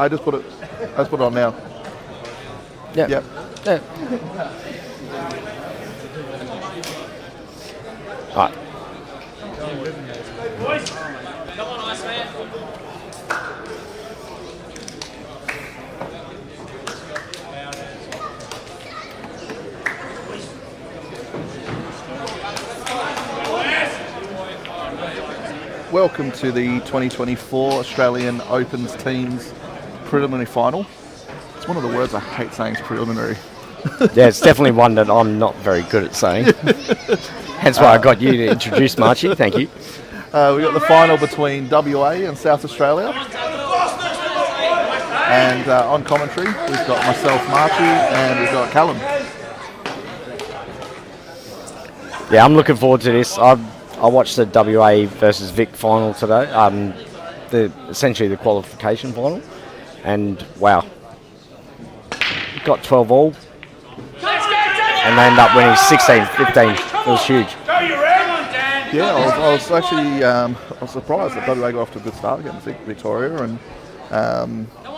I just put it on now. Yeah. Yep. Yeah. All right. Boys, come on, Iceman. Welcome to the 2024 Australian Opens Teams Preliminary Final. It's one of the words I hate saying is preliminary. Yeah, it's definitely one that I'm not very good at saying. Hence why I got you to introduce Marchie. Thank you. We've got the final between WA and South Australia. And on commentary, we've got myself, Marchie, and we've got Callum. Yeah, I'm looking forward to this. I watched the WA versus Vic final today, essentially the qualification final, and wow, got 12 all, and they ended up winning 16-15. It was huge. Yeah, I was actually I was surprised that WA got off to a good start against Victoria, and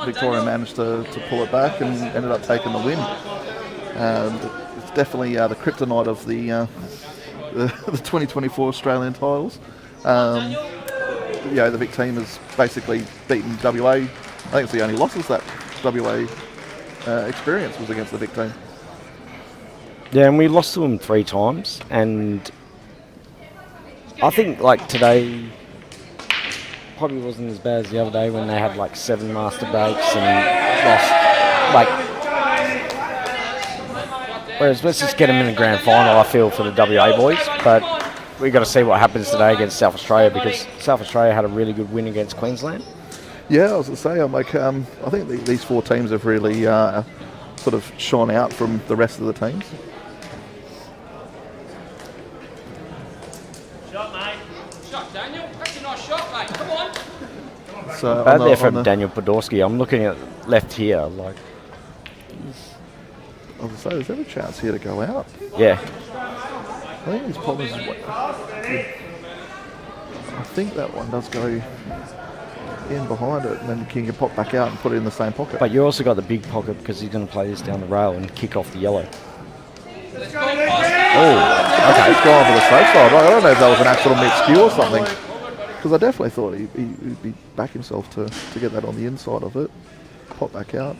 Victoria managed to pull it back and ended up taking the win. It's definitely the kryptonite of the 2024 Australian titles. The Vic team has basically beaten WA. I think it's the only losses that WA experience was against the Vic team. Yeah, and we lost to them 3 times, and I think like today probably wasn't as bad as the other day when they had like 7 master breaks and lost. Whereas let's just get them in the grand final, I feel, for the WA boys. But we've got to see what happens today against South Australia, because South Australia had a really good win against Queensland. Yeah, I was going to say, I think these 4 teams have really sort of shone out from the rest of the teams. Shot, mate. Shot, Daniel. That's a nice shot, mate. Come on. So Bad there from Daniel Podolski. I'm looking at left here, like. I was going to say, there's every chance here to go out. Yeah. I think his problem is, I think that one does go in behind it, and then King can pop back out and put it in the same pocket. But you also got the big pocket because he's going to play this down the rail and kick off the yellow. Okay, he's gone for the safe side. I don't know if that was an accident mid-skew or something, because I definitely thought he'd be back himself to get that on the inside of it, pop back out,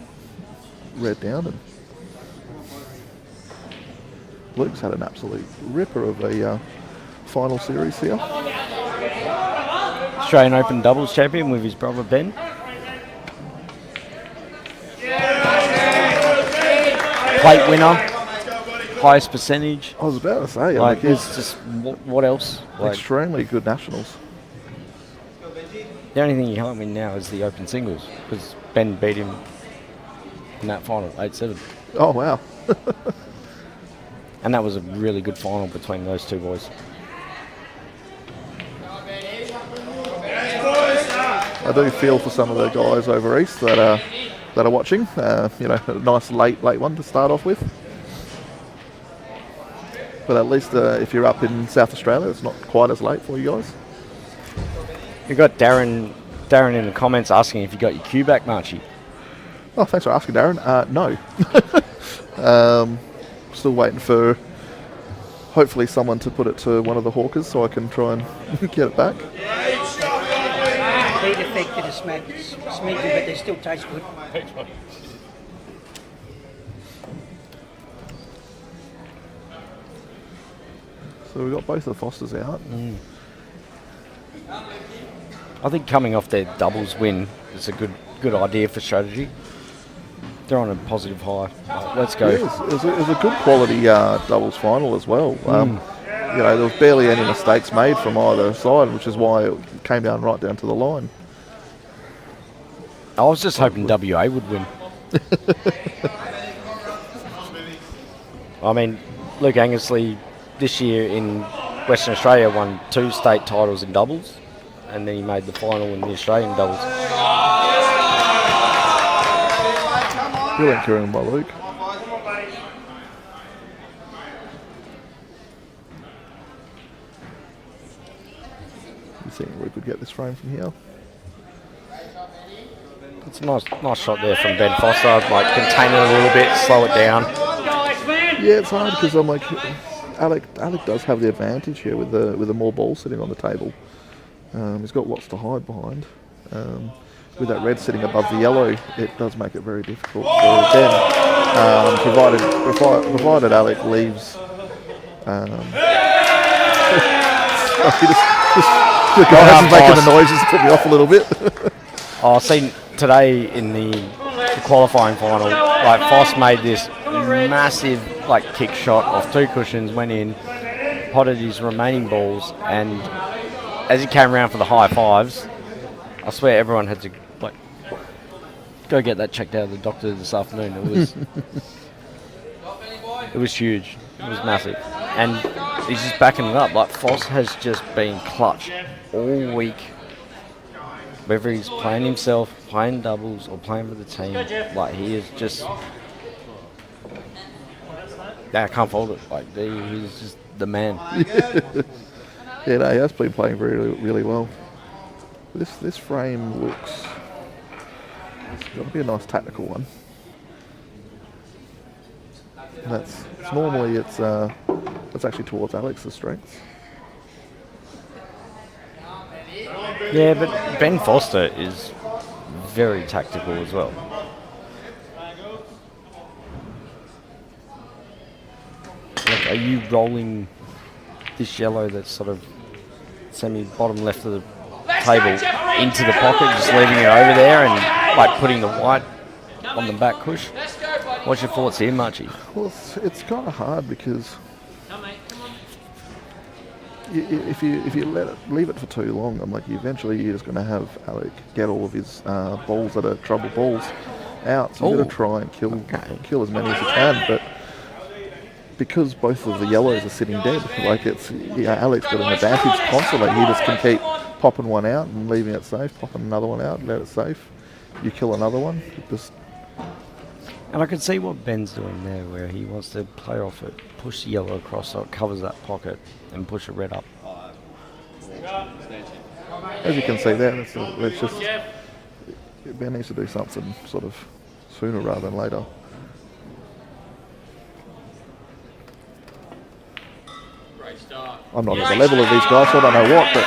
red down, and Luke's had an absolute ripper of a final series here. Australian Open doubles champion with his brother Ben. Plate winner, highest percentage. I was about to say, Like, it's just what else? Like, extremely good nationals. the only thing you can't win now is the Open singles, because Ben beat him in that final, 8-7. Oh wow! And that was a really good final between those 2 boys. I do feel for some of the guys over east that are watching. A nice late one to start off with. But at least if you're up in South Australia, it's not quite as late for you guys. You got Darren in the comments asking if you got your cue back, Marchie. Oh, thanks for asking, Darren. No. Still waiting for hopefully someone to put it to one of the hawkers so I can try and get it back. Heat affected a smidgen, but they still taste good. So we've got both the Fosters out. I think coming off their doubles win is a good idea for strategy. They're on a positive high. Let's go. Yeah, it was a good quality doubles final as well. There was barely any mistakes made from either side, which is why it came down right down to the line. I was just hoping WA would win. I mean, Luke Angersley this year in Western Australia won 2 state titles in doubles, and then he made the final in the Australian doubles. Brilliant carrying by Luke. You think we could get this frame from here? It's a nice shot there from Ben Foster. Like contain it a little bit, slow it down. Yeah, it's hard because I'm like, Alec does have the advantage here with the more balls sitting on the table. He's got lots to hide behind. With that red sitting above the yellow, it does make it very difficult for Ben. Provided Alec leaves. The guy hasn't making the noises to put me off a little bit. I've seen today in the qualifying final, like Foss made this massive like kick shot off 2 cushions, went in, potted his remaining balls, and as he came around for the high fives, I swear everyone had to like go get that checked out of the doctor this afternoon. It was huge. It was massive. And he's just backing it up. Like Foss has just been clutch all week. Whether he's playing himself, playing doubles, or playing for the team, like he is just. I can't fault it. Like he's just the man. Yeah, no, he has been playing really well. This frame looks. It's got to be a nice tactical one. It's actually towards Alex's strengths. Yeah, but Ben Foster is very tactical as well. Like, are you rolling this yellow that's sort of semi-bottom left of the table into the pocket, just leaving it over there and like putting the white on the back push? What's your thoughts here, Marchie? Well, it's kind of hard because if you leave it for too long, I'm like, eventually you're just going to have Alec get all of his balls that are trouble balls out. So you've got to try and kill as many as you can. But because both of the yellows are sitting dead, like Alec's got an advantage constantly. He just can keep popping one out and leaving it safe, popping another one out, let it safe. You kill another one, And I can see what Ben's doing there, where he wants to play off it, push the yellow across so it covers that pocket, and push the red up. As you can see there, it's just Ben needs to do something sort of sooner rather than later. I'm not at the level of these guys, so I don't know what, but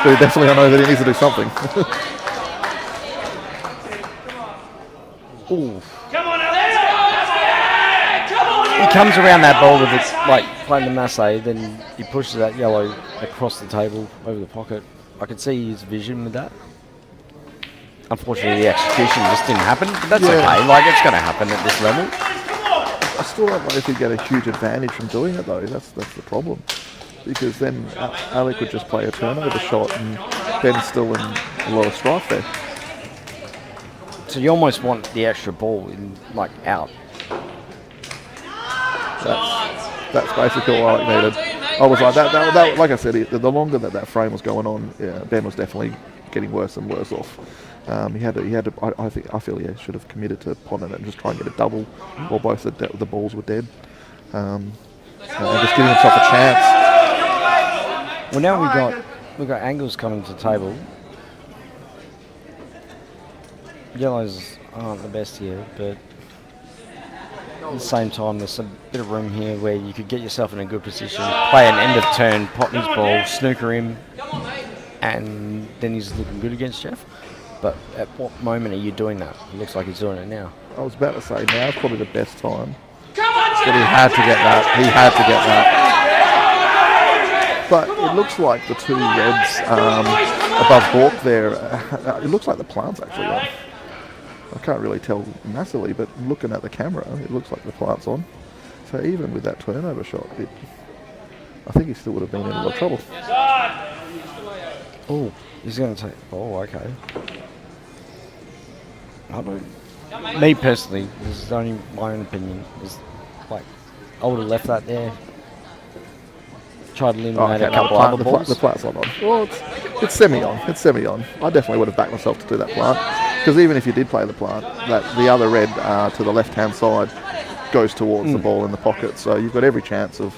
but definitely I know that he needs to do something. Ooh. He comes around that ball with it, like playing the masse, then he pushes that yellow across the table over the pocket. I could see his vision with that. Unfortunately, the execution just didn't happen, but that's okay. Like, it's going to happen at this level. I still don't know if he'd get a huge advantage from doing it, though. That's the problem. Because then Alec would just play a turnover shot and Ben's still in a lot of strife there. So you almost want the extra ball in, like, out. That's basically all Alec needed. I was like, that like I said, the longer that frame was going on, Ben was definitely getting worse and worse off. He had to. I feel he should have committed to potting it and just try and get a double while both the balls were dead, and just giving himself a chance. Well, now we've got angles coming to the table. Yellows aren't the best here, but at the same time, there's a bit of room here where you could get yourself in a good position, play an end of turn, pop his ball, snooker him, and then he's looking good against Jeff. But at what moment are you doing that? It looks like he's doing it now. I was about to say now's probably the best time. But he had to get that. But it looks like the two reds above Hawk there, it looks like the plant's actually on. I can't really tell massively, but looking at the camera, it looks like the plant's on. So even with that turnover shot, I think he still would have been in a lot of trouble. Oh, he's going to take... Oh, okay. Me personally, this is only my own opinion, is like, I would have left that there. Tried to eliminate a couple other balls. The plant's not on. Well, it's semi-on. It's semi-on. I definitely would have backed myself to do that plant. Because even if you did play the plant, the other red to the left-hand side goes towards the ball in the pocket. So you've got every chance of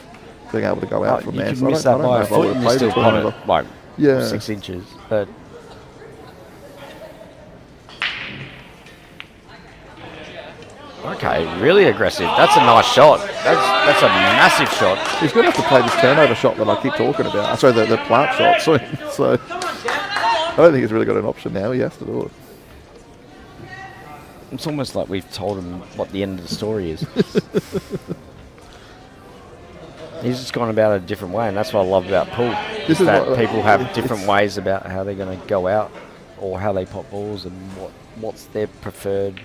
being able to go out from there. You can miss that by a foot and you still put it like 6 inches. But Okay, really aggressive. That's a nice shot. That's a massive shot. He's going to have to play this turnover shot that I keep talking about. Sorry, the plant shot. So I don't think he's really got an option now. He has to do it. It's almost like we've told him what the end of the story is. He's just gone about it a different way, and that's what I love about pool. This is that what, people have different ways about how they're going to go out or how they pop balls and what's their preferred.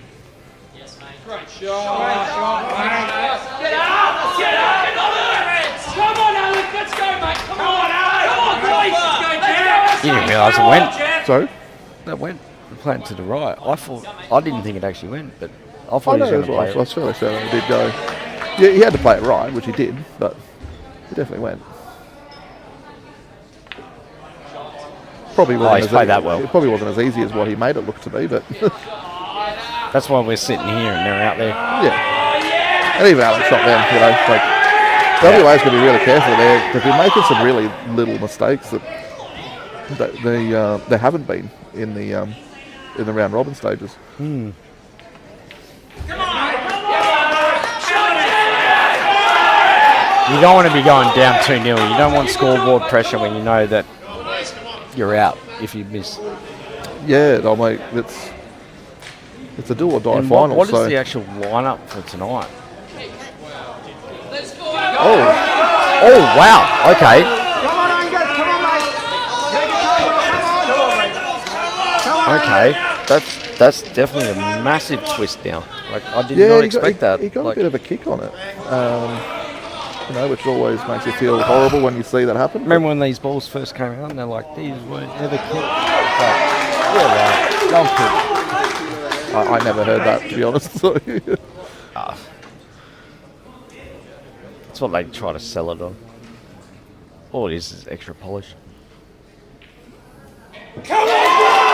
Great shot. Get up! Get up! Come on, Alex. Let's go, mate. Come on, Alex. Come on, boys. Let's go, Jack. You didn't realise it went. Sorry? That went. Playing to the right. I didn't think it actually went, but I thought he was going to play I was fairly certain it did go. Yeah, he had to play it right, which he did, but it definitely went. Probably wasn't played that well. It probably wasn't as easy as what he made it look to be, but that's why we're sitting here and they're out there. Yeah. And even Alex shot them, like WA's going to be really careful there. They've been making some really little mistakes that they haven't been in the round robin stages. Hmm. You don't want to be going down 2-0. You don't want scoreboard pressure when you know that you're out if you miss. Yeah, it's a do or die final. What is the actual lineup for tonight? Oh, wow. Okay. Come on, Angus. Come on, mate. Okay. That's definitely a massive twist now. Like I did not expect that. He got a bit of a kick on it. Which always makes you feel horrible when you see that happen. Remember when these balls first came out and they're like, these weren't ever kicked? Yeah, right. Don't kick. I never heard that, to be honest. That's what they try to sell it on. All it is extra polish. Come on!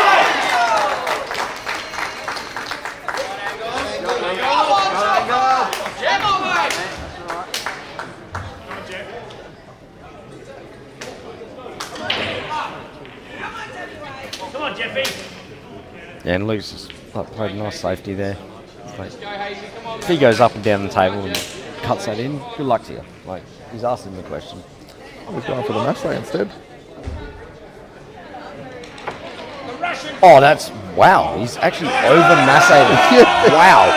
Yeah, and Luke's just played a nice safety there. If he goes up and down the table and cuts that in, good luck to you. Like, he's asking the question. He's going for the Massey instead. Oh, wow. He's actually over-massated. Wow.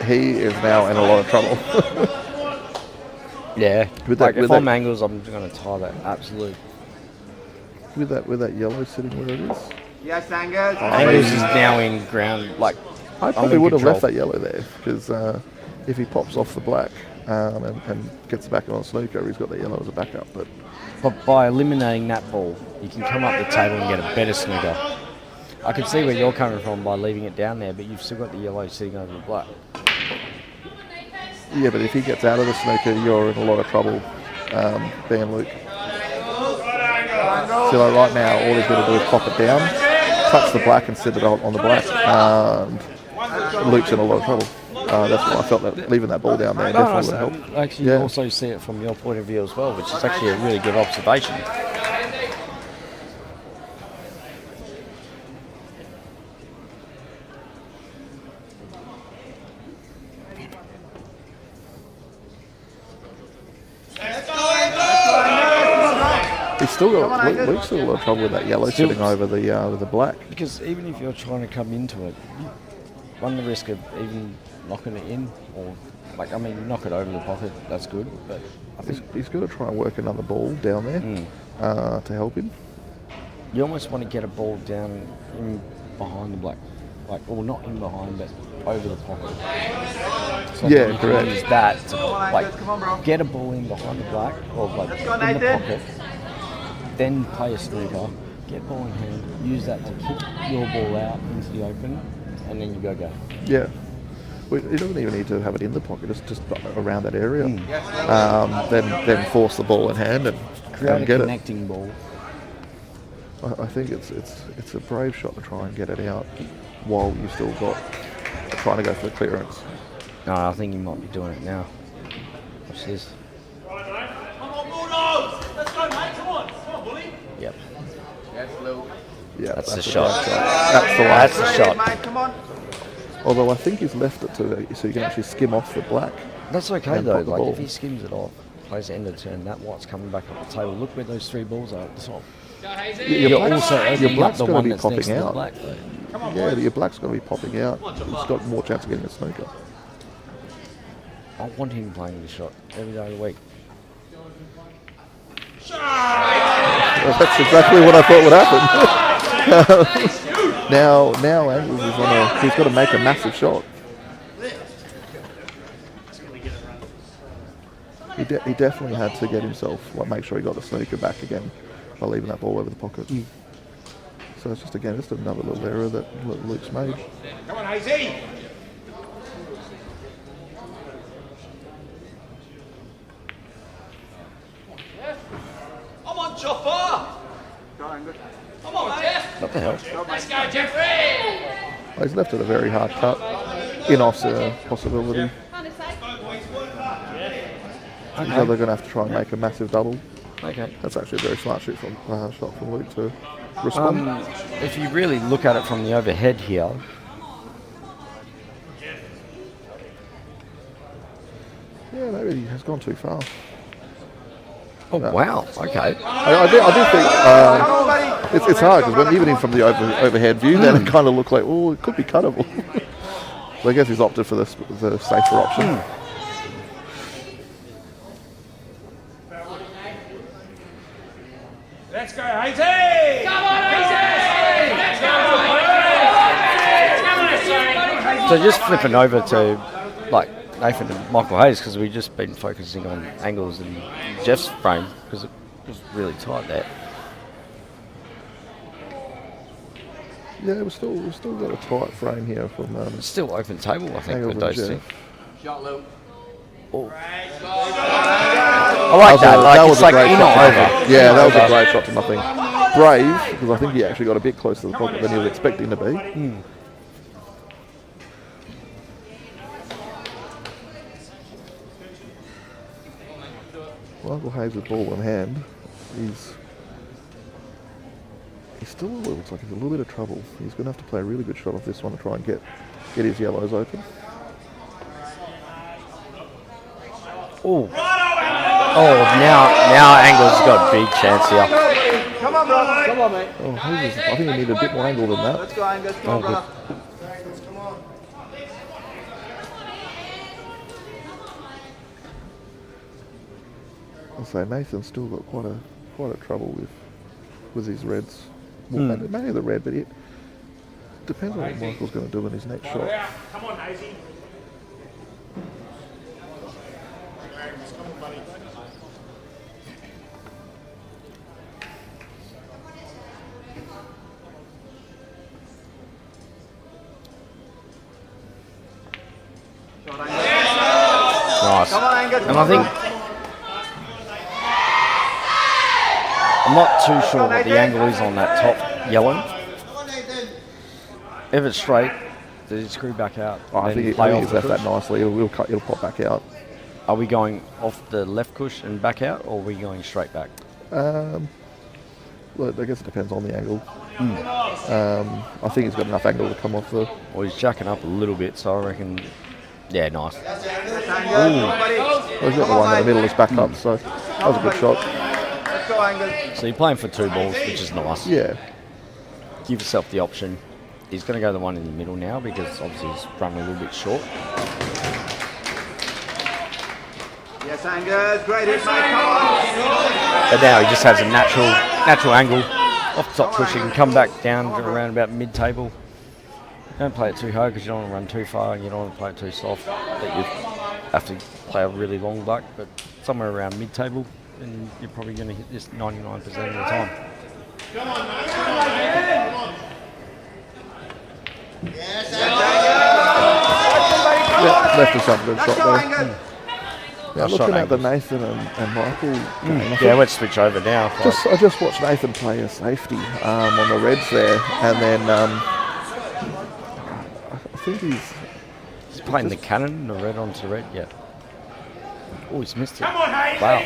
He is now in a lot of trouble. Yeah. With if I'm Angles, I'm going to tie that. Absolutely. With that yellow sitting where it is. Yes, Angus. Angles is now in ground, I probably would have left that yellow there, because if he pops off the black and gets back on snooker, he's got the yellow as a backup. But by eliminating that ball, you can come up the table and get a better snooker. I can see where you're coming from by leaving it down there, but you've still got the yellow sitting over the black. Yeah, but if he gets out of the snooker, you're in a lot of trouble, being Luke. So right now, all he's going to do is pop it down, touch the black and sit it on the black. Luke's in a lot of trouble. That's why I felt that leaving that ball down there definitely would help. Actually, you also see it from your point of view as well, which is actually a really good observation. Luke's still got a lot of trouble with that yellow sitting over the black. Because even if you're trying to come into it, you run the risk of even knocking it in, or knock it over the pocket. That's good, but I think he's got to try and work another ball down there to help him. You almost want to get a ball down in behind the black, not in behind, but over the pocket. So yeah, correct. Use that to get a ball in behind the black, or in the pocket. Then play a snooker, get ball in hand, use that to kick your ball out into the open, and then you go. Yeah. Well, it doesn't even need to have it in the pocket, it's just around that area. Then force the ball in hand and create get a connecting ball. I think it's a brave shot to try and get it out while you've still got trying to go for the clearance. No, I think you might be doing it now. Watch this. Yep. Yeah, that's the shot. That's the one. That's the shot. Mate, come on. Although I think he's left it to so you can actually skim off the black. That's okay And though. pop the Like ball. if he skims it off, plays the end of the turn, that white's coming back up the table. Look where those 3 balls are at the top. Your You're black's- also your opening up black's the gotta one be that's next popping to the out. black though. Yeah, your black's going to be popping out. It's got more chance of getting a snooker. I want him playing this shot every day of the week. Well, that's exactly what I thought would happen. now Angles is on he's got to make a massive shot. He definitely had to get himself, make sure he got the snooker back again by leaving that ball over the pocket. So it's just another little error that Luke's made. Come on, Hazy. Come on, Chopper. Go Angus. Come on, Jeff. What the hell? Let's go, Jeffrey. Well, he's left it a very hard cut. In-off's a possibility. So they're going to have to try and make a massive double. Okay. That's actually a very smart shot from Luke to respond. If you really look at it from the overhead here, Yeah, maybe he has gone too far. oh wow, okay. I do think it's hard because even from the overhead view, then it kind of looked like, oh, it could be cuttable. So I guess he's opted for the safer option. Let's go, Hazy. Come on, Hazy. Let's go, So just flipping over to like Nathan and Michael Hayes because we've just been focusing on Angles and Jeff's frame because it was really tight there. Yeah, we've still got a tight frame here from It's still open table, I think, Angles with and those two. Jeff. Shot, Luke. I like that. Like that it's was a like great in shot or to nothing. over. Yeah, that was a great shot to nothing. Brave, because I think he actually got a bit closer to the pocket than he was expecting to be. Michael Hayes with ball in hand. He's still looks like he's a little bit of trouble. He's going to have to play a really good shot off this one to try and get his yellows open. Oh, now Angle's got a big chance here. Come on, brother. Come on, mate. Oh, Hayes I think he needed a bit more angle than that. Let's go, Angus. Come on, brother. Come on. I'll say Nathan's still got quite a trouble with his reds. Well, mainly the red, but it depends on what Michael's going to do in his next shot. Come on, Hazy. Nice. Come on, Angus. And I think I'm not too sure what the angle is on that top yellow. If it's straight, does he screw back out? Oh, I and think then he's play off the left that cush? nicely. It'll pop back out. Are we going off the left cush and back out, or are we going straight back? Well, I guess it depends on the angle. I think he's got enough angle to come off the. Well, he's jacking up a little bit, so I reckon. Yeah, nice. Angus. Come on, buddy. Well, he's got the one in the middle. It's back up, so that was a good shot. Let's go, Angus. So you're playing for 2 balls, which is nice. Yeah. Give yourself the option. He's going to go the one in the middle now because obviously he's running a little bit short. Yes, Angus. Great hit, mate. Come on. But now he just has a natural angle off the top push. He can come back down to around about mid-table. Don't play it too hard because you don't want to run too far and you don't want to play it too soft. That you have to play a really long buck, but somewhere around mid-table, and you're probably going to hit this 99% of the time. Yeah, left us up a good Let's shot go, there. Angus. Now Nice looking shot, at the Angus. Nathan and Michael game, I Yeah, let's switch over now. I just watched Nathan play a safety on the Reds there, and then I think He's playing the cannon, the red onto red, yeah. Oh, he's missed it. Come on, Hazy. Wow.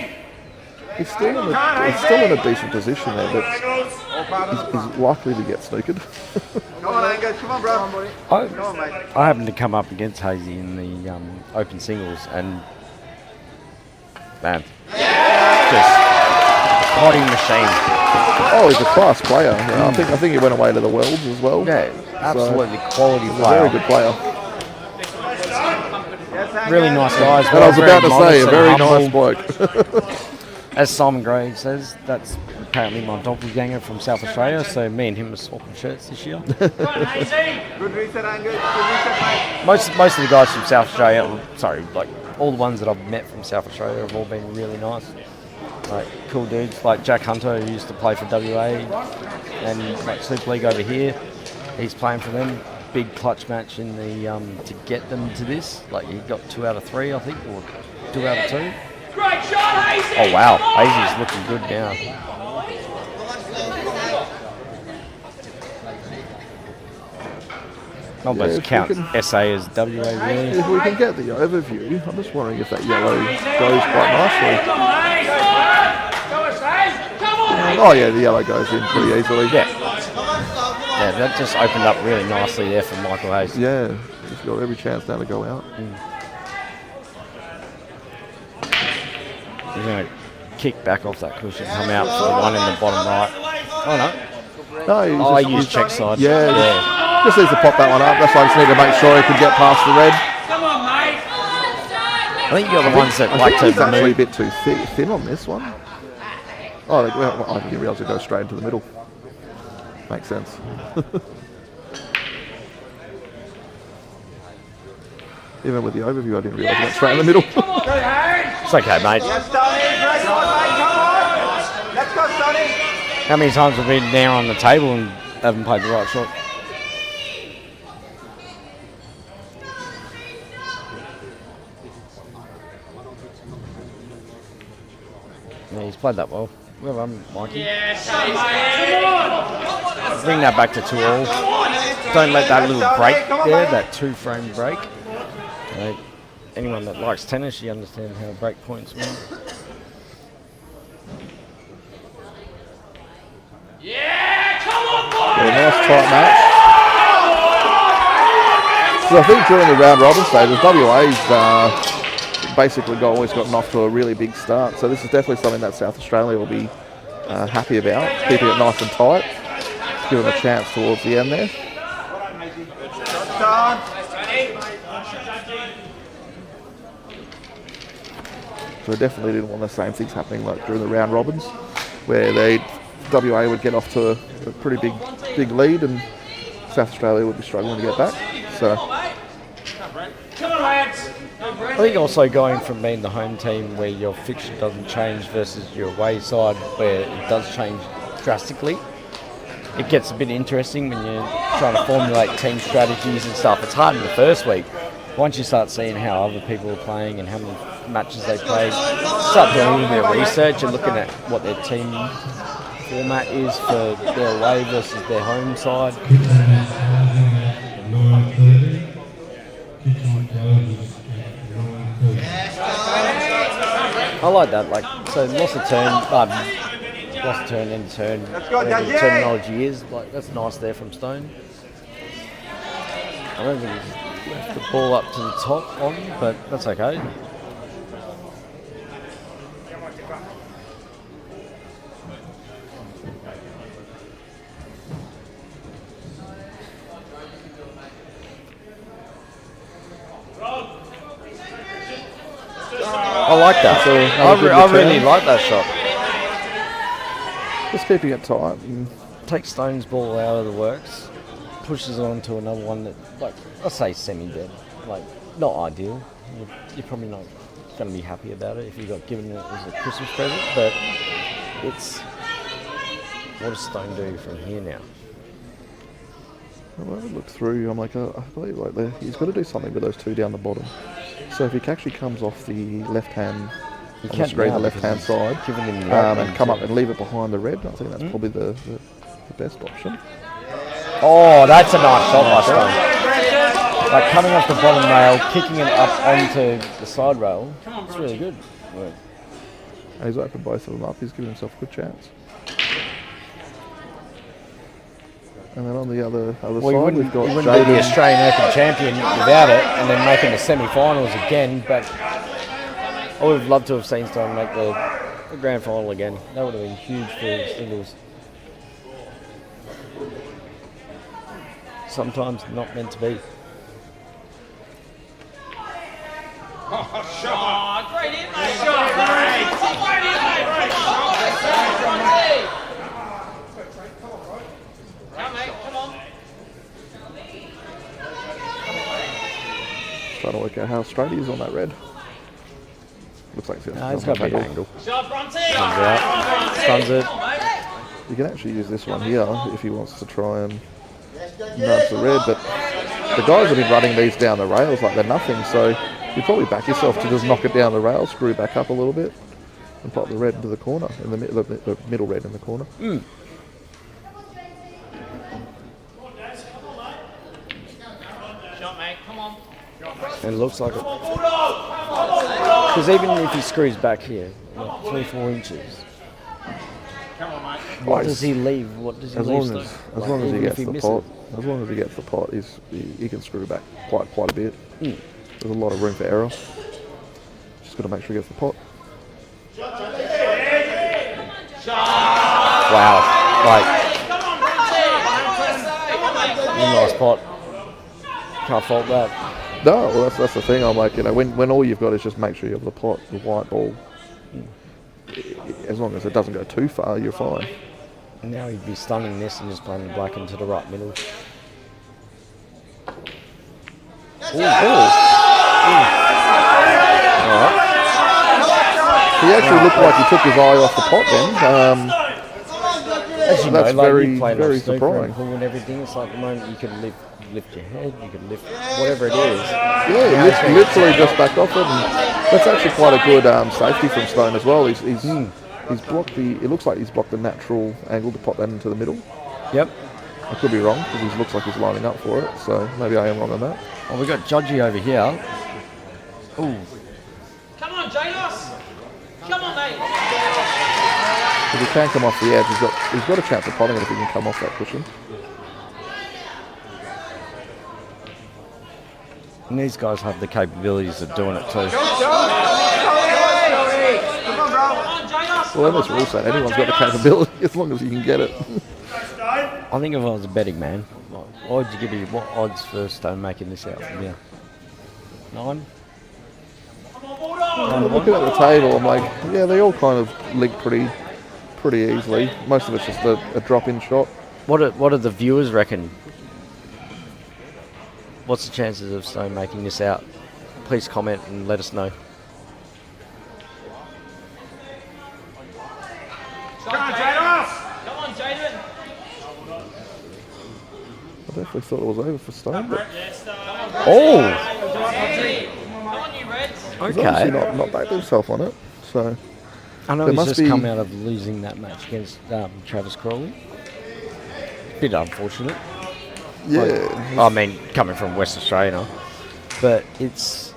He's still in a decent position there, but he's likely to get snookered. Come on, Angus. Come on, bro. Come on, mate. I happened to come up against Hazy in the open singles, and man, just potting machine. Oh, he's a class player. Yeah, I think he went away to the Worlds as well. Yeah, absolutely quality He's a player. very good player. Really nice guys. And I was about to say, a very humble. nice bloke. As Simon Gray says, that's apparently my doppelganger from South Australia, so me and him are swapping shirts this year. Good reset, Angus. Good reset, mate. Most of the guys from South Australia, like all the ones that I've met from South Australia have all been really nice. Like cool dudes, like Jack Hunter, who used to play for WA and like Super League over here. He's playing for them. Big clutch match in the to get them to this. Like he got 2 out of 3, I think, or 2 out of 2. Great shot, Hazy. Oh wow, Hazy's looking good now. Not Yeah, much if count we can- SA as WA really. If we can get the overview, I'm just wondering if that yellow goes quite nicely. Come on, mate. Go us, Hazy. Come on, mate. Oh yeah, the yellow goes in pretty easily. Yeah. Yeah, that just opened up really nicely there for Michael Hayes. Yeah, he's got every chance now to go out. He's going to kick back off that cushion, come out for the one in the bottom right. Oh no. No, I used check side. Yeah, just needs to pop that one up. That's why I just need to make sure he can get past the red. Come on, mate. I think you're the ones that I like think he's to actually a move. bit too thin on this one. Oh, well, I didn't realise it goes straight into the middle. Makes sense. Even with the overview, I didn't realise it went straight in the middle. Come on, Hazy. It's okay, mate. Yes, Sonny. Great shot, mate. Come on. Let's go, Sonny. How many times have we been down on the table and haven't played the right shot? Yeah, he's played that well. Well done, Mikey. Yes, Hazy. Come on. Bring that back to 2-all. Don't let that little break there, that 2-frame break. Anyone that likes tennis, you understand how break points mean. Yeah, come on, boy. Yeah, nice tight match. So I think during the round robin stages, WA's basically always gotten off to a really big start. So this is definitely something that South Australia will be happy about, keeping it nice and tight, give them a chance towards the end there. So we definitely didn't want the same things happening like during the round robins, where WA would get off to a pretty big lead and South Australia would be struggling to get back. So Come on, lads. I think also going from being the home team where your fixture doesn't change versus your away side where it does change drastically, it gets a bit interesting when you're trying to formulate team strategies and stuff. It's hard in the first week. Once you start seeing how other people are playing and how many matches they play, start doing a little bit of research and looking at what their team format is for their away versus their home side. I like that. Like, so lost a turn, end of turn. Whatever the terminology is, like that's nice there from Stone. I don't think he's left the ball up to the top on, but that's okay. I like that. I really like that shot. just keeping it tight. And Take Stone's ball out of the works, pushes on to another one that, like, I'll say semi-dead. Like, not ideal. You're probably not going to be happy about it if you got given it as a Christmas present, but it's... What does Stone do from here now? when I look through, I'm like, I believe like he's got to do something with those two down the bottom. So if he actually comes off the left-hand, on the screen, the left-hand side, and come up and leave it behind the red, I think that's probably the best option. Oh, that's a nice shot by Stone. Like coming off the bottom rail, kicking it up onto the side rail. It's really good. And he's opened both of them up. He's given himself a good chance. And then on the other side, we've got he wouldn't be the Australian Open champion without it, and then making the semi-finals again. But I would have loved to have seen Stone make the grand final again. That would have been huge for singles. Sometimes not meant to be. Shot! Great hit, mate! Shot! Great hit, mate! Come, mate, come on. Trying to work out how straight he is on that red. Looks like He's got a big angle. Shot, Bronte! Comes out, stuns it. You can actually use this one here if he wants to try and nudge the red, but the guys have been running these down the rails like they're nothing, so you probably back yourself to just knock it down the rail, screw back up a little bit, and pop the red into the corner, in the middle red in the corner. Shot, mate, come on. And it looks like it. Because even if he screws back here, like 3-4 inches, what does he leave? What does he leave? As long as he gets the pot, as long as he gets the pot, he can screw back quite a bit. There's a lot of room for error. Just got to make sure he gets the pot. Wow, like nice pot. Can't fault that. No, well that's the thing. I'm like, when all you've got is just make sure you have the pot, the white ball. As long as it doesn't go too far, you're fine. Now he'd be stunning this and just playing the black into the right middle. He actually looked like he took his eye off the pot then. As you that's know, like very, you play very snooker surprising. and pool and everything. It's like the moment you can lift your head, you can lift whatever it is. Yeah, he literally just backed off it, and that's actually quite a good safety from Stone as well. He's blocked the. It looks like he's blocked the natural angle to pop that into the middle. Yep. I could be wrong because he looks like he's lining up for it. So maybe I am wrong on that. Well, we got Judgy over here. Ooh. Come on, Jalos! Come on, mate! If he can come off the edge, he's got a chance of potting it if he can come off that cushion. And these guys have the capabilities of doing it too. Come on, bro. Well, that's what we're saying. Anyone's got the capability as long as you can get it. I think if I was a betting man, what would you give me? What odds for Stone making this out? Yeah. 9? Looking at the table, I'm like, yeah, they all kind of link pretty easily. Most of it's just a drop-in shot. What do the viewers reckon? What's the chances of Stone making this out? Please comment and let us know. Come on, Jaden. Come on, Jaden! I definitely thought it was over for Stone, but Oh! Come on, you Reds! he's obviously Okay. not backed himself on it. So I know there he's must just be- come out of losing that match against Travis Crawley. Bit unfortunate. yeah, I mean, coming from West Australia, but it's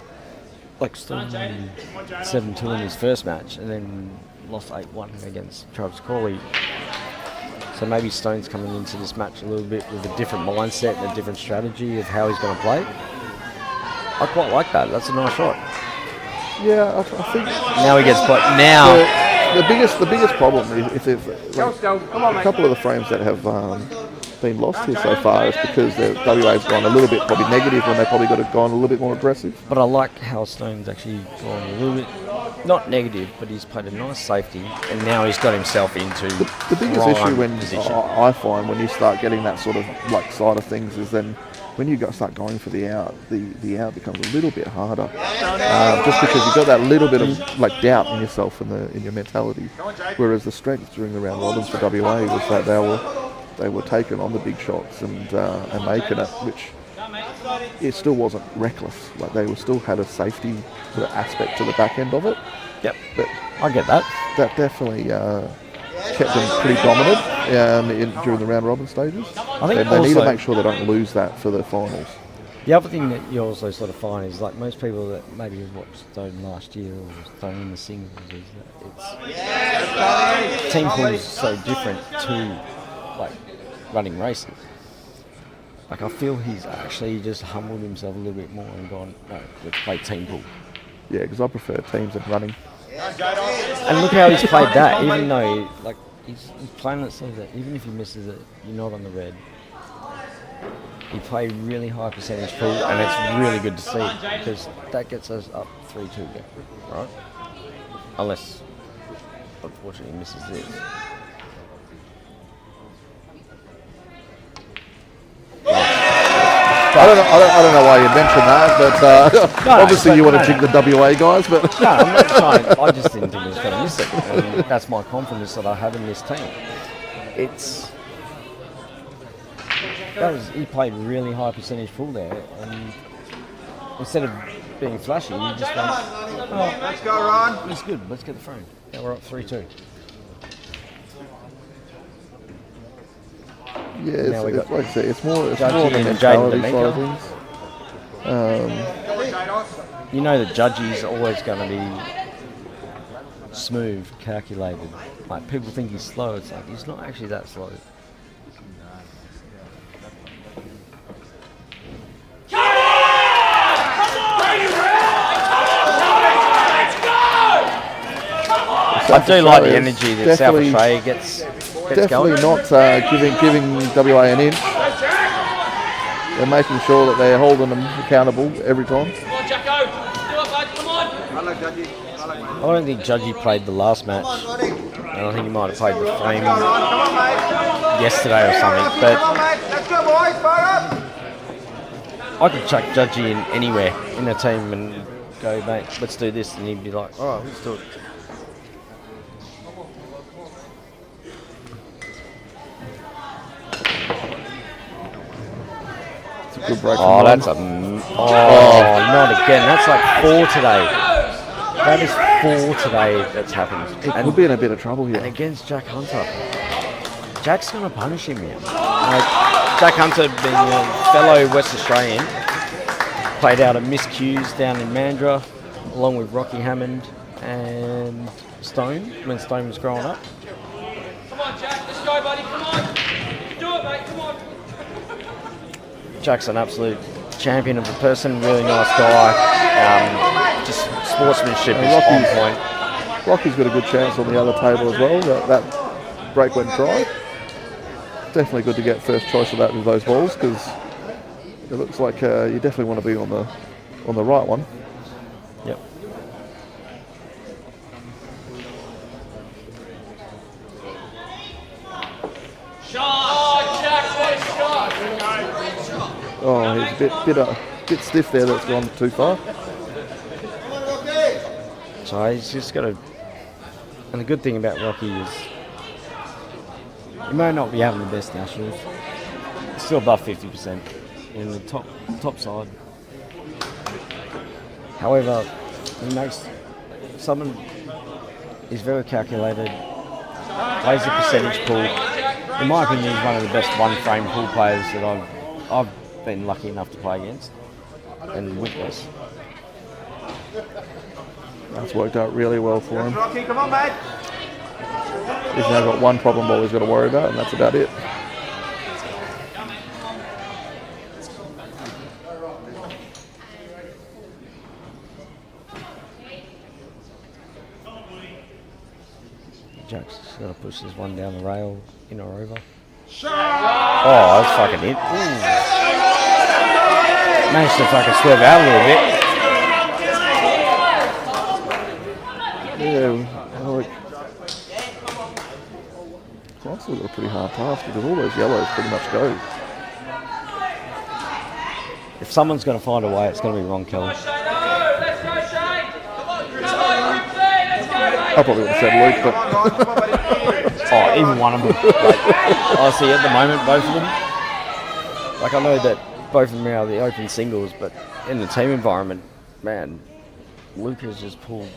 like Stone 7-2 in his first match, and then lost 8-1 against Travis Crawley. So maybe Stone's coming into this match a little bit with a different mindset and a different strategy of how he's going to play. I quite like that. That's a nice shot. yeah. I think Now he gets put. Now the biggest problem is a couple of the frames that have been lost here so far is because the WA's gone a little bit probably negative when they probably got gone a little bit more aggressive. But I like how Stone's actually gone a little bit, not negative, but he's played a nice safety, and now he's got himself into The biggest prime issue when position. I find when you start getting that sort of like side of things is then when you start going for the out, the out becomes a little bit harder, just because you've got that little bit of like doubt in yourself and in your mentality. Whereas the strength during the round robins for WA was that they were taking on the big shots and making it, which it still wasn't reckless. Like they still had a safety sort of aspect to the back end of it. Yep, But I get that. that definitely kept them pretty dominant during the round robin stages. I think They need to also- make sure they don't lose that for the finals. The other thing that you also sort of find is like most people that maybe have watched Stone last year or Stone in the singles is that it's team pool is so different to like running races. Like I feel he's actually just humbled himself a little bit more and gone, no, let's play team pool. Yeah, because I prefer teams and running. And look how he's played that, even though like he's playing it so that even if he misses it, you're not on the red. He played really high percentage pool, and it's really good to see because that gets us up 3-2, right? Unless, unfortunately, he misses this. I don't know why you mentioned that, but obviously you want to jig the WA guys, but no, I'm not trying. I just didn't think he was going to miss it, and that's my confidence that I have in this team. He played really high percentage pool there, and instead of being flashy, he just went, oh, Let's go, Ron. it's good, let's get the frame. Now we're up 3-2. yeah, Now we it's got like I say, it's more the Judgy and mentality Jaden side of D'Amico. things. You know the Judgy's always going to be smooth, calculated. Like people think he's slow, it's like he's not actually that slow. I do like the energy that South Australia gets Definitely going. not giving WA an inch. They're making sure that they're holding them accountable every time. Come on, Jacko. Do it, bud. Come on. I like Judgy. I like I don't think Judgy played the last match. And I think he might have played the frame Come on, mate. yesterday or something. Come But on, mate. Let's go, boys. Fire up. I could chuck Judgy in anywhere in a team and go, mate, let's do this. And he'd be like, all right, let's do it. Good break. Oh, that's a... not again. That's like 4 today. That is 4 today that's happened. It could be in a bit of trouble And here. against Jack Hunter. Jack's going to punish him here. Jack Hunter, being a fellow West Australian, played out of miscues down in Mandurah, along with Rocky Hammond and Stone, when Stone was growing up. Come on, Jack. Let's go, buddy. Come on. You can do it, mate. Come on. Jack's an absolute champion of a person, really nice guy. Just sportsmanship is on point. Rocky's got a good chance on the other table as well. That break went dry. Definitely good to get first choice of that with those balls because it looks like you definitely want to be on the right one. Yep. Shot. Jack, what a shot. Oh, he's a bit stiff there. That's gone too far. So he's just got to... And the good thing about Rocky is he may not be having the best nationals. He's still above 50% in the top side. However, he makes someone is very calculated, plays the percentage pool. In my opinion, he's one of the best one-frame pool players that I've been lucky enough to play against and witness. That's worked out really well for him. Rocky, come on, mate. He's now got one problem ball he's got to worry about, and that's about it. Jack's got to push this one down the rail, in or over. Oh, that's fucking it. Ooh. Managed to fucking swerve out a little bit. Yeah, like, it's still got a pretty hard task because all those yellows pretty much go. If someone's going to find a way, it's going to be Ron Kelly. Let's go, Shane. Come on, let's go, mate. I probably would have said Luke, but Oh, even one of them. Like, honestly, at the moment, both of them. Like, I know that both of them are the open singles, but in the team environment, man, Luke has just pulled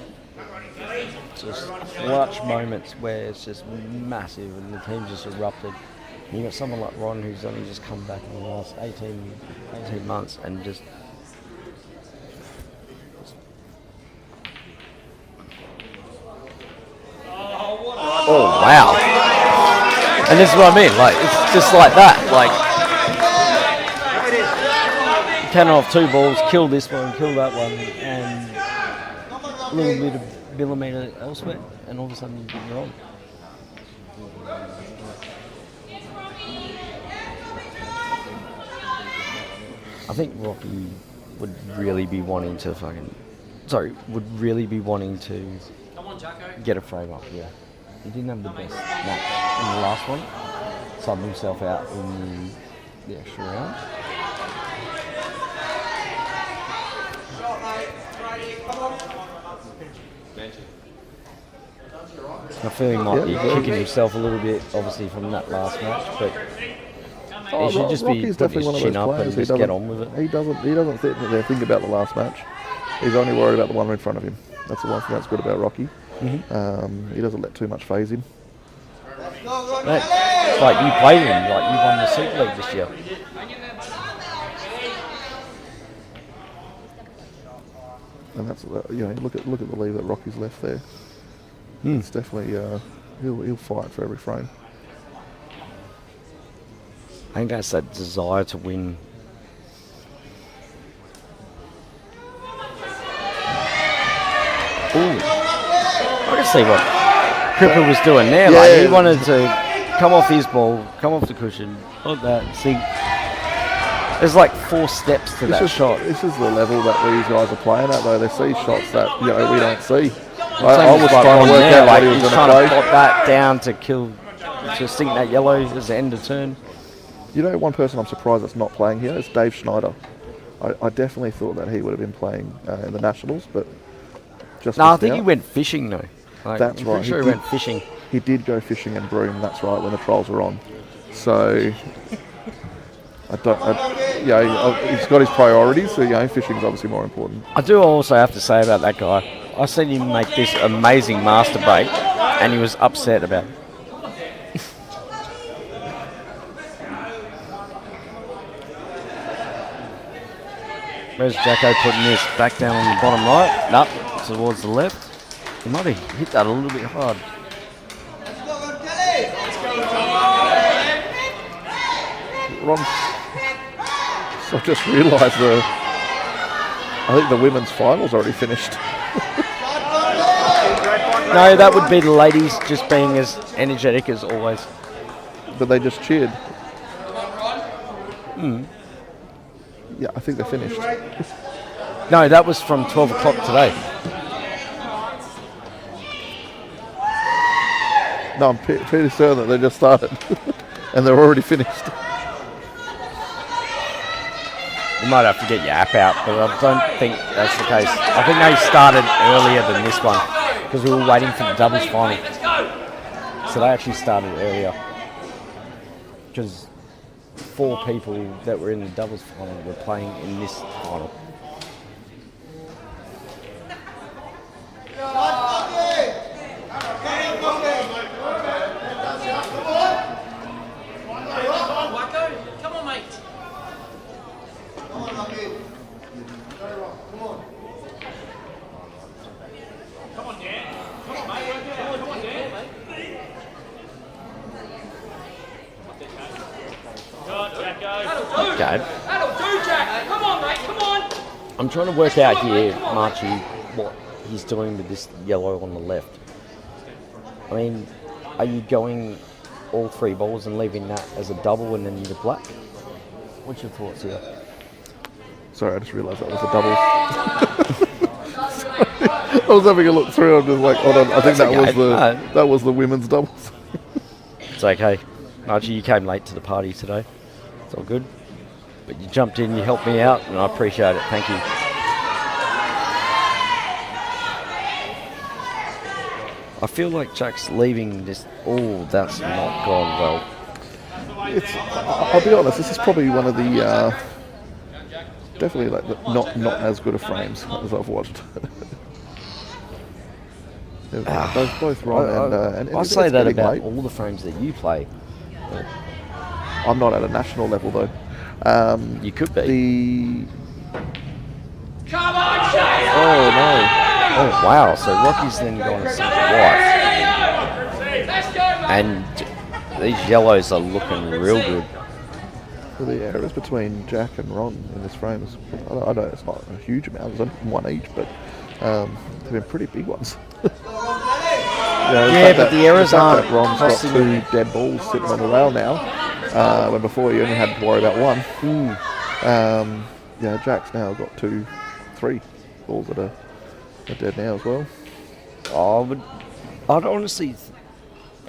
just clutch moments where it's just massive and the team just erupted. You got someone like Ron who's only just come back in the last 18 months and just. Oh wow! And this is what I mean. Like it's just like that. Like cannon off 2 balls, kill this one, kill that one, and a little bit of millimetre elsewhere, and all of a sudden you're on. I think Rocky would really be wanting to get a frame up here. He didn't have the best match in the last one. Subbed himself out in the extra round. I feel he might be kicking himself a little bit, obviously, from that last match, but he should just be putting his chin up and just get on with it. He doesn't sit there think about the last match. He's only worried about the one in front of him. That's the one thing that's good about Rocky. Mm-hmm. He doesn't let too much phase him. It's like you played him, like you won the Super League this year. And that's look at the lead that Rocky's left there. It's definitely he'll fight for every frame. I think that's that desire to win. Ooh. I can see what Cripper was doing there. Yeah, like he wanted to come off his ball, come off the cushion, like that. See, there's like 4 steps to that shot. This is the level that these guys are playing at, though. They see shots that we don't see. I was like trying to work out what he was he's going trying to to play. pop that down to sink that yellow as the end of turn. You know, one person I'm surprised that's not playing here is Dave Schneider. I definitely thought that he would have been playing in the Nationals, but just No, I think out. he went fishing though. Like, That's I'm right. pretty sure he went fishing. He did go fishing and Broome. That's right, when the trials were on. So he's got his priorities. So fishing's obviously more important. I do also have to say about that guy. I seen him make this amazing master break, and he was upset about it. Where's Jacko putting this back down on the bottom right? Nope, towards the left. He might have hit that a little bit hard. Ron, so I just realised I think the women's final's already finished. No, that would be the ladies just being as energetic as always. But they just cheered. Yeah, I think they're finished. No, that was from 12 o'clock today. No, I'm pretty certain that they just started. And they're already finished. You might have to get your app out, but I don't think that's the case. I think they started earlier than this one because we were waiting for the doubles final. So they actually started earlier because 4 people that were in the doubles final were playing in this final. Come on, mate. Come on, Dan. Come on, mate. Come on, Dan. Okay. That'll do, Jack. Come on, mate. Come on. I'm trying to work out here, Marchie, what he's doing with this yellow on the left. I mean, are you going all 3 balls and leaving that as a double and then the black? What's your thoughts here? Sorry, I just realised that was a double. I was having a look through. I'm just like, hold on. I think that was the women's doubles. It's okay. Margie, you came late to the party today. It's all good. But you jumped in, you helped me out, and I appreciate it. Thank you. I feel like Jack's leaving this. Oh, that's not gone well. I'll be honest. This is probably one of the definitely like not as good of frames as I've watched. Both Ron and I say it's that getting about late. all the frames that you play. But I'm not at a national level though. You could be. Come on, Shane! Oh no! Oh wow! So Rocky's then gone to centre white, Let's go, mate! and these yellows are looking real good. Well, the errors between Jack and Ron in this frame is, I know it's not a huge amount, there's only one each, but they've been pretty big ones. Yeah, but the errors aren't Ron's got costing 2 dead balls sitting on the rail now, when before you only had to worry about 1. Yeah, Jack's now got 3 balls that are dead now as well. I'd honestly,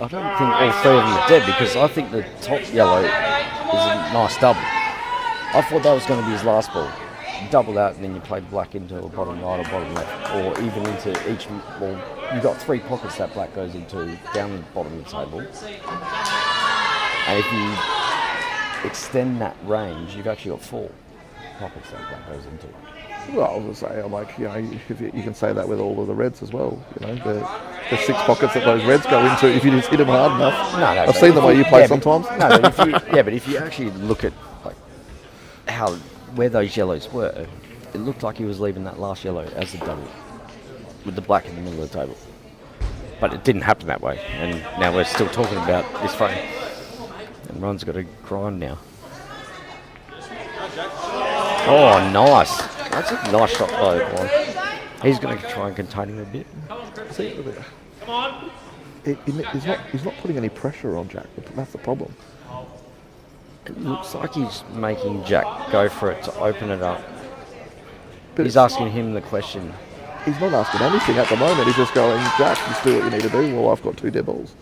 I don't think all 3 of them are dead, because I think the top yellow is a nice double. I thought that was going to be his last ball. You double that and then you play black into a bottom right or bottom left, or even into each ball. You've got 3 pockets that black goes into down the bottom of the table. And if you extend that range, you've actually got 4 pockets that black goes into. Well, I was going to say, I'm like, if you can say that with all of the reds as well. The 6 pockets that those reds go into if you just hit them hard enough. No, I've seen the way you play sometimes. But if you actually look at like where those yellows were, it looked like he was leaving that last yellow as a double, with the black in the middle of the table. But it didn't happen that way, and now we're still talking about this frame. And Ron's got to grind now. Oh, nice. That's a nice shot by Ron. He's going to try and contain him a bit. Come on! He's not putting any pressure on Jack. That's the problem. It looks like he's making Jack go for it to open it up. But He's asking him the question. He's not asking anything at the moment. He's just going, Jack, just do what you need to do. Well, I've got 2 dead balls.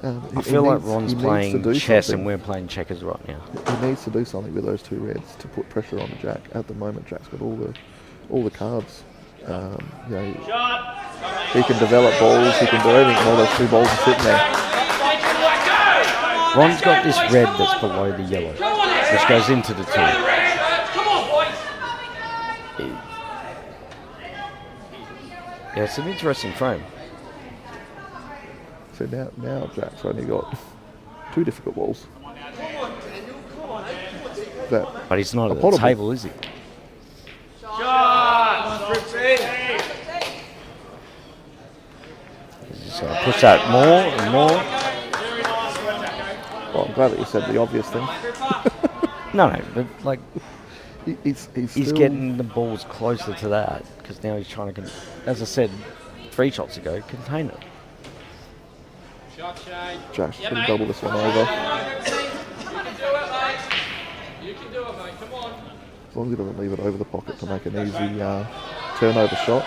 I feel like Ron's playing chess and we're playing checkers right now. He needs to do something with those 2 reds to put pressure on Jack. At the moment, Jack's got all the cards. He can develop balls. He can do everything while those 2 balls are sitting there. Ron's got this red that's below the yellow, which goes into the 2. Come on, boys! Yeah, it's an interesting frame. So now Jack's only got 2 difficult balls. But he's not at the table, is he? He's just going to push that more and more. Well, I'm glad that you said the obvious thing. No, but like He's still getting the balls closer to that, because now he's trying to, as I said 3 shots ago, contain it. Jack's going to double this one over. You can do it, mate. You can do it, mate. Come on. As long as he doesn't leave it over the pocket to make an easy turnover shot.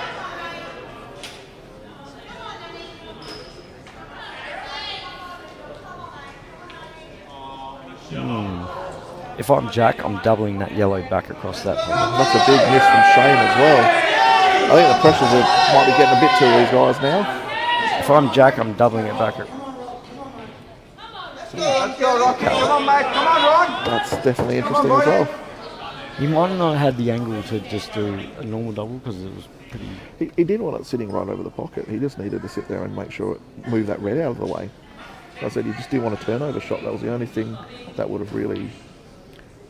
If I'm Jack, I'm doubling that yellow back across that point. That's a big miss from Shane as well. I think the pressures might be getting a bit to these guys now. If I'm Jack, I'm doubling it back. Let's go, Rocky. Come on, mate. Come on, Ron. That's definitely interesting as well. He might not have had the angle to just do a normal double, because it was pretty... He didn't want it sitting right over the pocket. He just needed to sit there and make sure it moved that red out of the way. I said he just didn't want a turnover shot. That was the only thing that would have really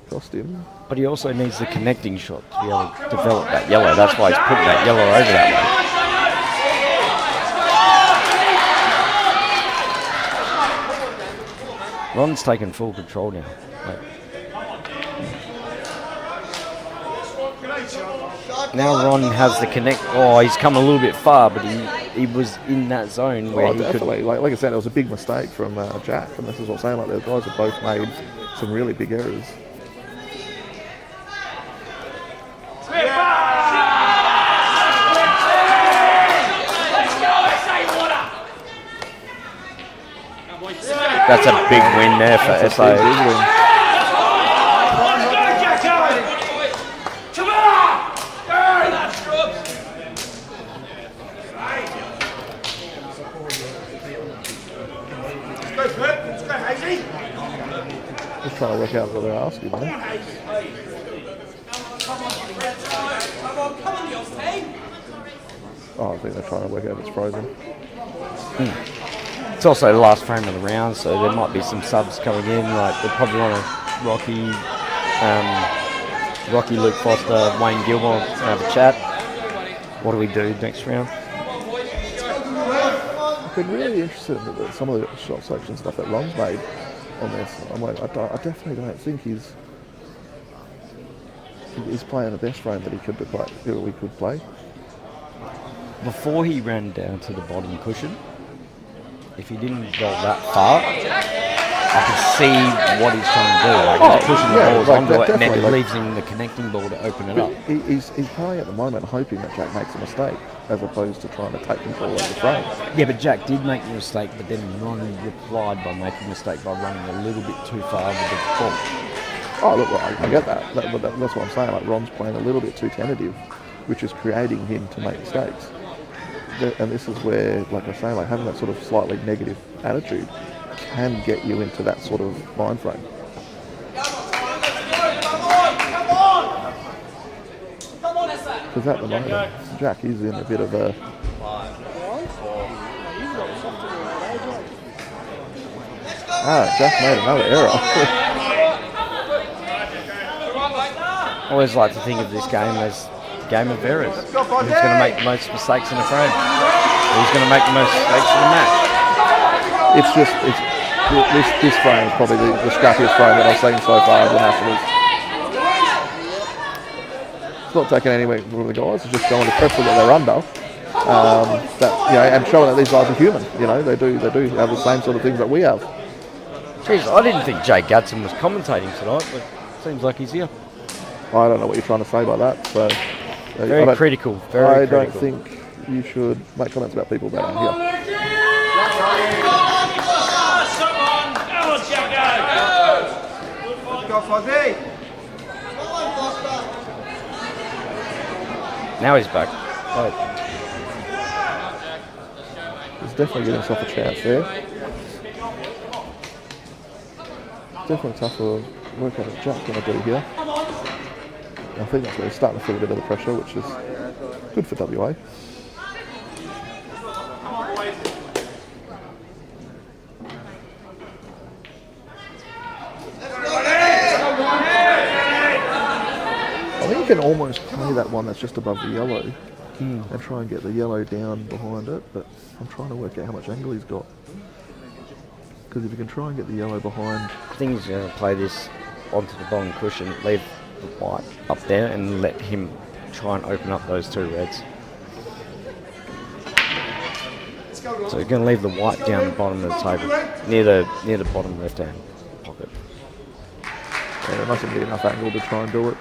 cost him. But he also needs the connecting shot to be able to develop that yellow. That's why he's putting that yellow over that way. Ron's taken full control now. Now Ron has the connect. Oh, he's come a little bit far, but he was in that zone where he definitely. could. Like I said, it was a big mistake from Jack, and this is what I'm saying. Like the guys have both made some really big errors. That's a big win there for SA. Just trying to work out what they're asking, man. Oh, I think they're trying to work out if it's frozen. It's also the last frame of the round, so there might be some subs coming in. Like they probably want to Rocky, Luke Foster, Wayne Gilmore have a chat. What do we do next round? I've been really interested in some of the shot selection stuff that Ron's made on this. I'm like, I definitely don't think he's playing the best frame that we could play. Before he ran down to the bottom cushion, if he didn't go that far, I could see what he's trying to do. Like he's pushing the balls onto it and then leaves him the connecting ball to open it up. He's playing at the moment hoping that Jack makes a mistake as opposed to trying to take control of the frame. Yeah, but Jack did make the mistake, but then Ron replied by making a mistake by running a little bit too far with the ball. Oh, look, I get that. But that's what I'm saying. Like Ron's playing a little bit too tentative, which is creating him to make mistakes. And this is where, like I say, like having that sort of slightly negative attitude can get you into that sort of mind frame. Because at the moment, Jack is in a bit of a... Jack made another error. I always like to think of this game as a game of errors. Who's going to make the most mistakes in a frame? Who's going to make the most mistakes in a match? This frame is probably the scrappiest frame that I've seen so far in the Nationals. It's not taking anywhere from the guys. It's just showing the pressure that they're under. And showing that these guys are human. You know, they do have the same sort of things that we have. Jeez, I didn't think Jay Gadsden was commentating tonight, but it seems like he's here. I don't know what you're trying to say by that. So very critical. I don't think you should make comments about people that aren't here. Now he's back. Right. He's definitely getting himself a chance there. Definitely tough to work out what Jack's going to do here. I think that's where he's starting to feel a bit of the pressure, which is good for WA. I think you can almost play that one that's just above the yellow and try and get the yellow down behind it, but I'm trying to work out how much angle he's got. Because if you can try and get the yellow behind... I think he's going to play this onto the bottom cushion, leave the white up there and let him try and open up those two reds. So he's going to leave the white down the bottom of the table, near the bottom left-hand pocket. Yeah, they mustn't get enough angle to try and do it.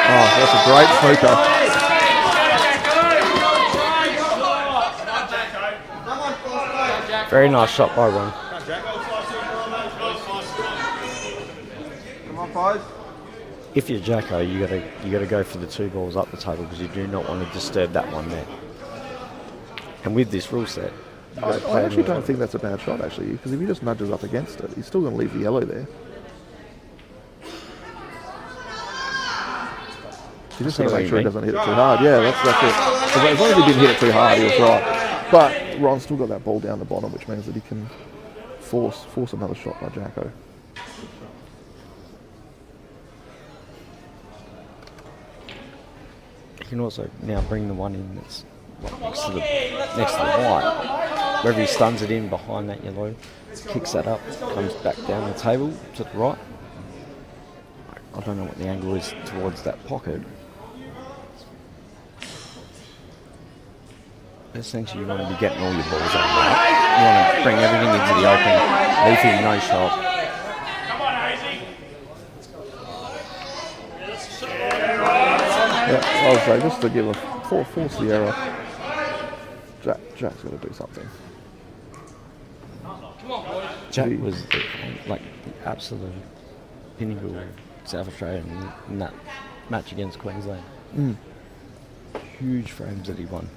Oh, that's a great snooker. Very nice shot by Ron. Come on, boys. If you're Jacko, you gotta go for the two balls up the table because you do not want to disturb that one there. And with this rule set, I actually don't think that's a bad shot actually, because if he just nudges up against it, he's still going to leave the yellow there. He just got to make sure he doesn't hit it too hard. Yeah, that's it. As long as he didn't hit it too hard, he was right. But Ron's still got that ball down the bottom, which means that he can force another shot by Jacko. You can also now bring the one in that's next to the white. Wherever he stuns it in behind that yellow, kicks that up, comes back down the table to the right. I don't know what the angle is towards that pocket. Essentially, you want to be getting all your balls up right. You want to bring everything into the open, leave him no shot. Yeah, I would say just to give a force the error. Jack's got to do something. Jack was like the absolute pinnacle of South Australia in that match against Queensland. Huge frames that he won.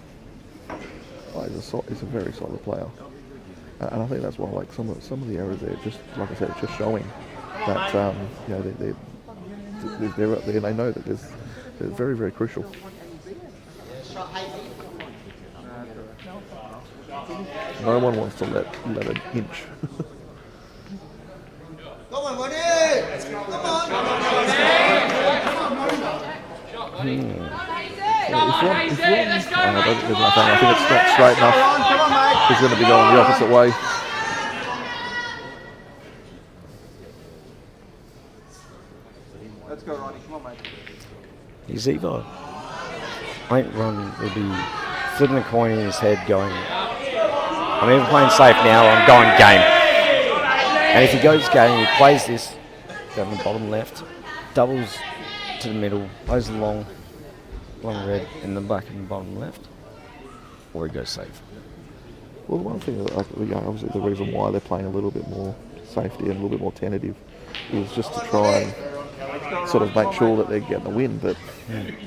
Oh, he's a very solid player, and I think that's why like some of the errors there, just like I said, it's just showing that you know they're up there and they know that they're very, very crucial. No one wants to let it inch. Come on, buddy! Come on! I think it's not straight enough. He's going to be going the opposite way. Let's go, Ronnie. Come on, mate. He's either ain't run will be flipping a coin in his head going, I'm either playing safe now or I'm going game. And if he goes game, he plays this down the bottom left, doubles to the middle, plays the long red in the back and the bottom left, or he goes safe. Well, one thing, obviously the reason why they're playing a little bit more safety and a little bit more tentative is just to try and sort of make sure that they're getting a win, but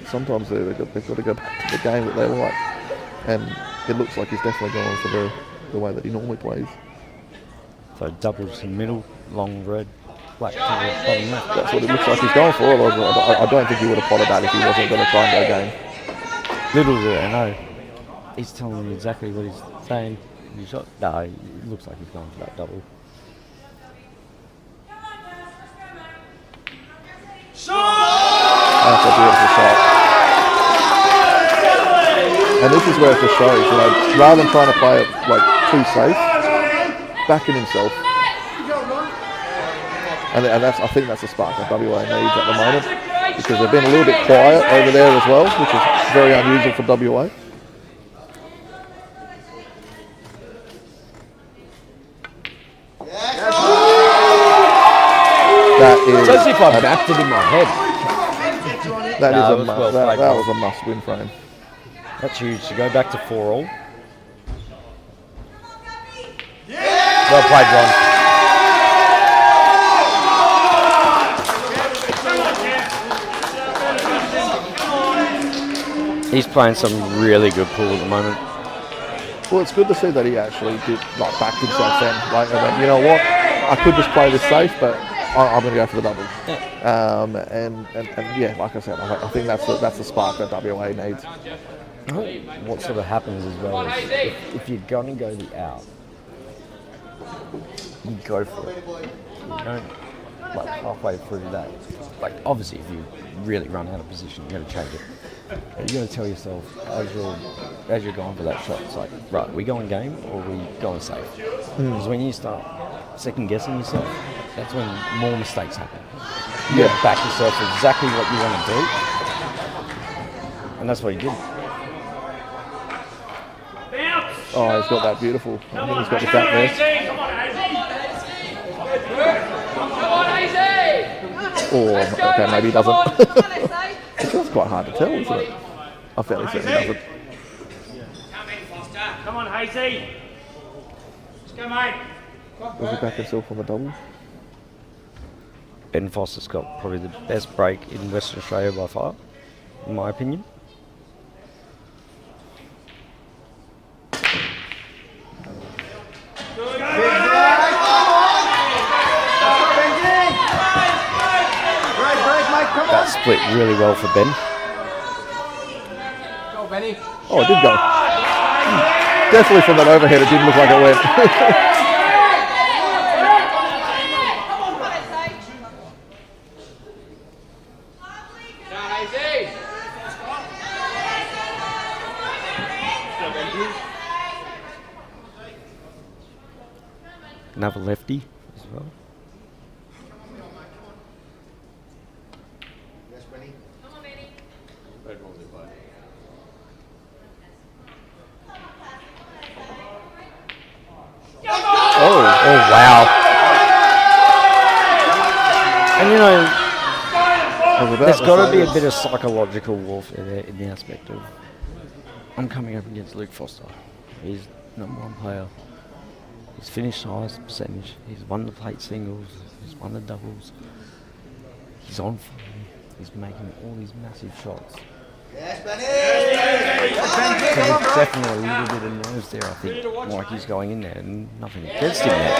sometimes they've got to go back to the game that they like, and it looks like he's definitely going for the way that he normally plays. So doubles in the middle, long red, black to the bottom left. That's what it looks like he's going for. I don't think he would have plotted that if he wasn't going to try and go game. Little do I know. He's telling me exactly what he's saying. He shot. No, it looks like he's going for that double. That's a beautiful shot. And this is where it just shows, you know, rather than trying to play it like too safe, backing himself. And that's, I think that's the spark that WA needs at the moment, because they've been a little bit quiet over there as well, which is very unusual for WA. That is. It's as if I backed it in my head. That No, is it a was must. well That played. was a must-win frame. That's huge to go back to 4-all. Well played, Ron. He's playing some really good pool at the moment. Well, it's good to see that he actually did backed himself then. Like, and went, you know what? I could just play this safe, but I'm going to go for the double. And yeah, like I said, I think that's the spark that WA needs. What sort of happens as well is if you're going to go the out, you go for it. You don't, like halfway through that, like obviously if you really run out of position, you're going to change it. But you're going to tell yourself as you're going for that shot, it's like, right, we going game or we going safe? Because when you start second guessing yourself, that's when more mistakes happen. You got to back yourself for exactly what you want to do, and that's what he did. Oh, he's got that beautiful. I think he's got the gap there. Or okay, maybe he doesn't. It feels quite hard to tell, isn't it? I fairly certain he doesn't. Come on, Hazy. Let's go, mate. Does he back himself on the double? Ben Foster's got probably the best break in Western Australia by far, in my opinion. That split really well for Ben. Go, Benny. Oh, it did go. Definitely from that overhead, it didn't look like it went. Another lefty as well. Oh wow. And you know, there's got to be a bit of psychological warfare there in the aspect of, I'm coming up against Luke Foster. He's #1 player. He's finished highest percentage. He's won the plate singles. He's won the doubles. He's on form. He's making all these massive shots. Yes, Benny! So there's definitely a little bit of nerves there, I think, like he's going in there, and nothing against him yet.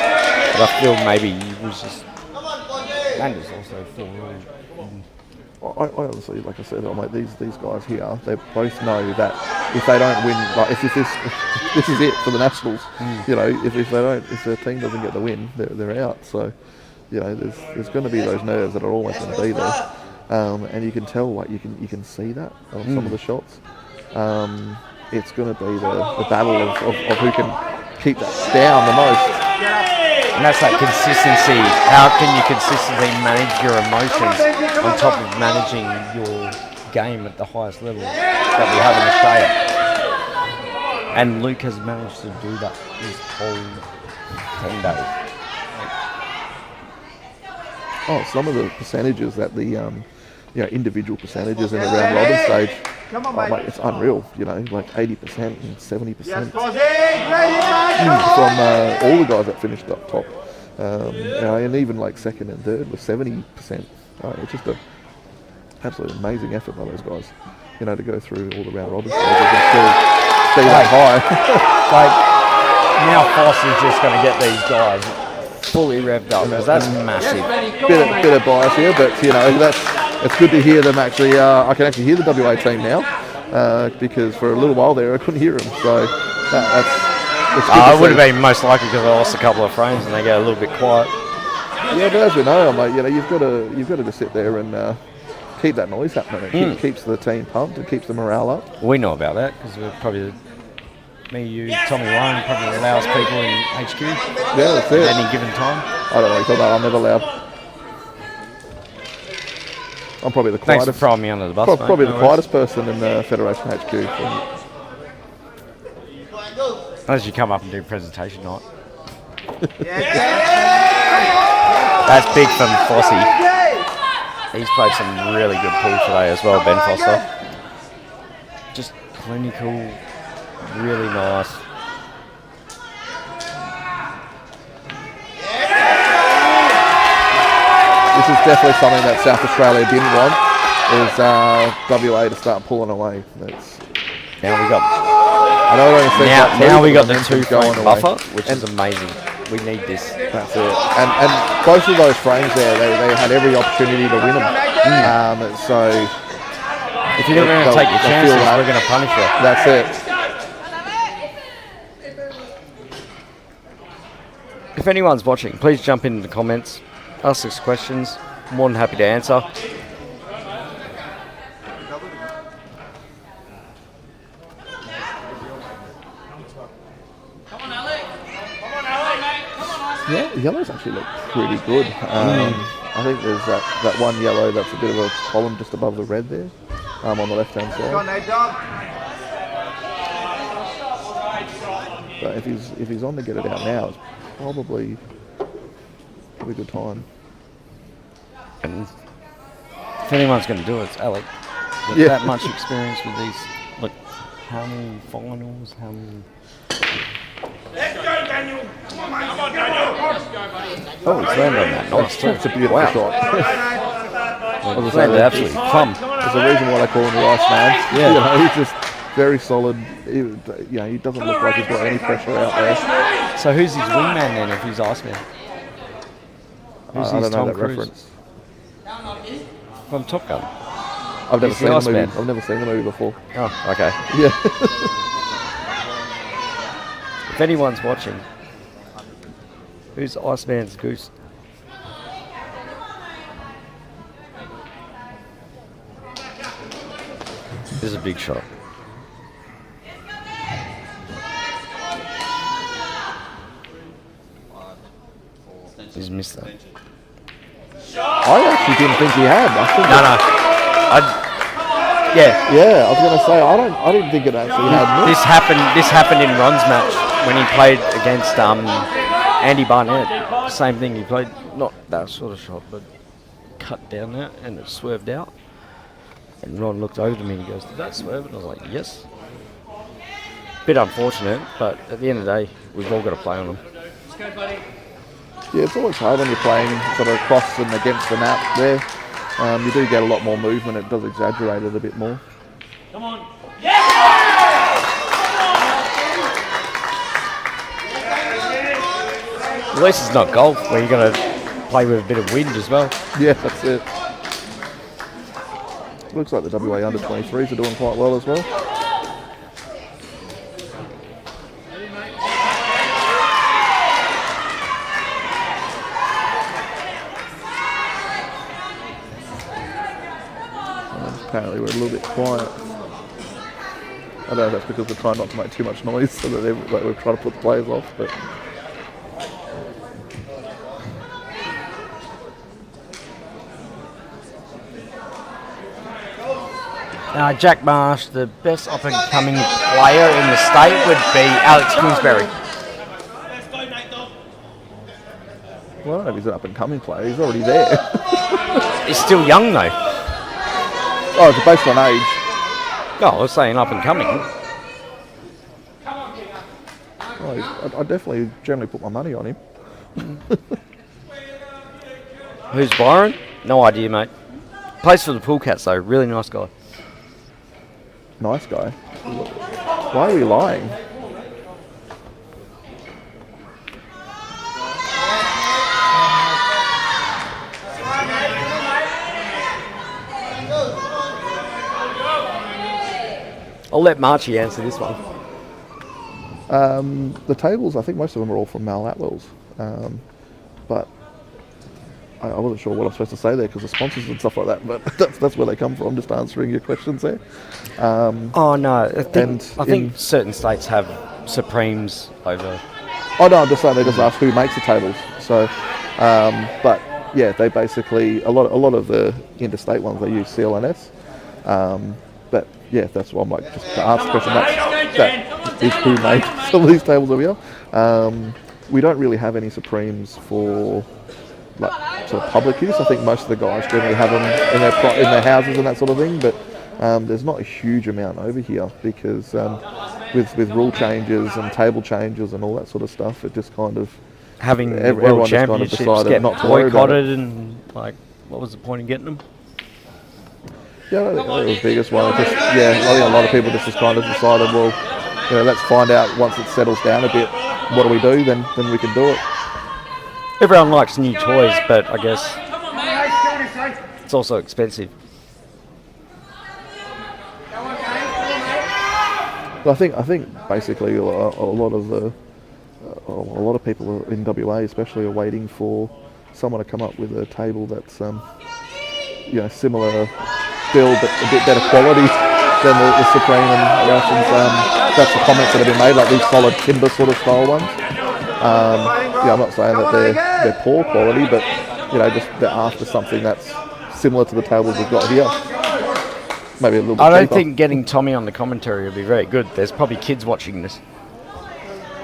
But I feel maybe he was just And it's also 4 all. I honestly, like I said, these guys here, they both know that if they don't win, like if this is it for the Nationals, you know, if their team doesn't get the win, they're out. So, you know, there's going to be those nerves that are always going to be there, and you can tell, like you can see that on some of the shots. It's going to be the battle of who can keep that down the most. And that's that consistency. How can you consistently manage your emotions on top of managing your game at the highest level that we have in Australia? And Luke has managed to do that this whole 10 days. Oh, some of the percentages that the individual percentages in the round robin stage, mate, it's unreal. You know, like 80% and 70% from all the guys that finished up top. And even like second and third was 70%. It's just an absolutely amazing effort by those guys. You know, to go through all the round robin stages and still stay that high. Like now, Foss is just going to get these guys fully revved up because that's massive. Bit of bias here, but you know it's good to hear them actually. I can actually hear the WA team now because for a little while there I couldn't hear them. So it's good it would have been most likely because I lost a couple of frames and they get a little bit quiet. Yeah, but as we know, mate, you know you've got to just sit there and keep that noise happening. It keeps the team pumped. It keeps the morale up. We know about that because we're probably. Me, you, Tommy Ryan probably allows people in HQ. Yeah, that's it. At any given time. I don't know what you're talking about. I'm never allowed. I'm probably the quietest. Thanks for throwing me under the bus, Probably mate. the quietest person in the Federation HQ. Unless you come up and do presentation night. That's big from Fossey. He's played some really good pool today as well, Ben Foster. Just clinical. Really nice. This is definitely something that South Australia didn't want, is WA to start pulling away. Now we got. I know it only seems like Now we got the momentum's 2 frame away. buffer, which is amazing. We need this. That's it. And both of those frames there, they had every opportunity to win them. So if you're going to take your chances, we're going to punish you. That's it. If anyone's watching, please jump in the comments, ask us questions. I'm more than happy to answer. Yeah, the yellows actually look pretty good. I think there's that one yellow that's a bit of a column just above the red there, on the left-hand side. But if he's on to get it out now, it's probably a good time. And if anyone's going to do it, it's Alec. With that much experience with these, look, how many finals, how many... Let's go, Daniel! Come on, mate! Come on, Daniel! Let's go, buddy! Oh, he's landed on that. Nice too. It's a beautiful shot. He's landed absolutely plumb. There's a reason why they call him the Iceman. Yeah. You know, he's just very solid. He doesn't look like he's got any pressure out there. So who's his wingman then if he's Iceman? I don't know that reference. From Top Gun. I've never He's seen the the Iceman. movie. I've never seen the movie before. Oh, okay. Yeah. If anyone's watching, who's Iceman's goose? This is a big shot. He's missed that. I actually didn't think he had. Yeah, I was going to say I didn't think it actually had. This happened in Ron's match when he played against Andy Barnett. Same thing. He played not that sort of shot, but cut down there and it swerved out. And Ron looked over to me and he goes, "Did that swerve?" And I was like, "Yes." Bit unfortunate, but at the end of the day, we've all got to play on them. Let's go, buddy. Yeah, it's always hard when you're playing sort of across and against the map there. You do get a lot more movement. It does exaggerate it a bit more. Come on. At least it's not golf where you're going to play with a bit of wind as well. Yeah, that's it. Looks like the WA under 23s are doing quite well as well. Apparently we're a little bit quiet. I don't know if that's because we're trying not to make too much noise, so that we're trying to put the players off. But Jack Marsh, the best up-and-coming player in the state would be Alex Kingsbury. well, I don't know if he's an up-and-coming player. He's already there. He's still young though. Oh, it's based on age. No, I was saying up-and-coming. Oh, I definitely generally put my money on him. Who's Byron? No idea, mate. Plays for the Pool Cats though. Really nice guy. Nice guy. Why are we lying? I'll let Marchie answer this one. The tables, I think most of them are all from Mal Atwell's. But I wasn't sure what I was supposed to say there because of sponsors and stuff like that, but that's where they come from, just answering your questions there. Oh no, I think certain states have Supremes over. Oh no, I'm just saying they just ask who makes the tables. So, but yeah, they basically, a lot of the interstate ones, they use CLNS. But yeah, that's why I'm like, just to ask the question, that is who made some of these tables over here. We don't really have any Supremes for like sort of public use. I think most of the guys generally have them in their houses and that sort of thing, but there's not a huge amount over here because with rule changes and table changes and all that sort of stuff, it just kind of having everyone world just kind of championships decided get not to worry about boycotted it. and like, what was the point of getting them? Yeah, I think it was the biggest one. I think a lot of people just kind of decided, well, let's find out once it settles down a bit, what do we do? Then we can do it. Everyone likes new toys, but I guess it's also expensive. But I think basically a lot of people in WA especially are waiting for someone to come up with a table that's similar build but a bit better quality than the Supreme and Roughton's. That's the comments that have been made, like these solid timber sort of style ones. I'm not saying that they're poor quality, but just they're after something that's similar to the tables we've got here. Maybe a little bit I don't cheaper. think getting Tommy on the commentary would be very good. There's probably kids watching this.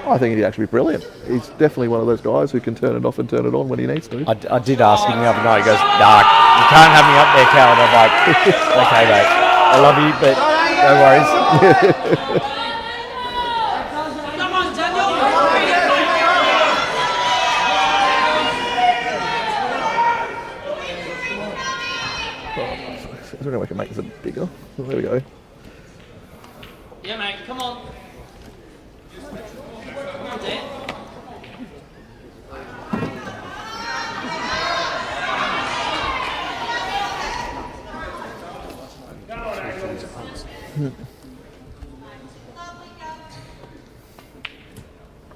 I think he'd actually be brilliant. He's definitely one of those guys who can turn it off and turn it on when he needs to. I did ask him the other night. He goes, "Nah, you can't have me up there, Cal." And I'm like, "Okay, mate, I love you, but no worries." Come on, Daniel. Is there any way we can make this a bit bigger? Oh, there we go. Yeah, mate, come on.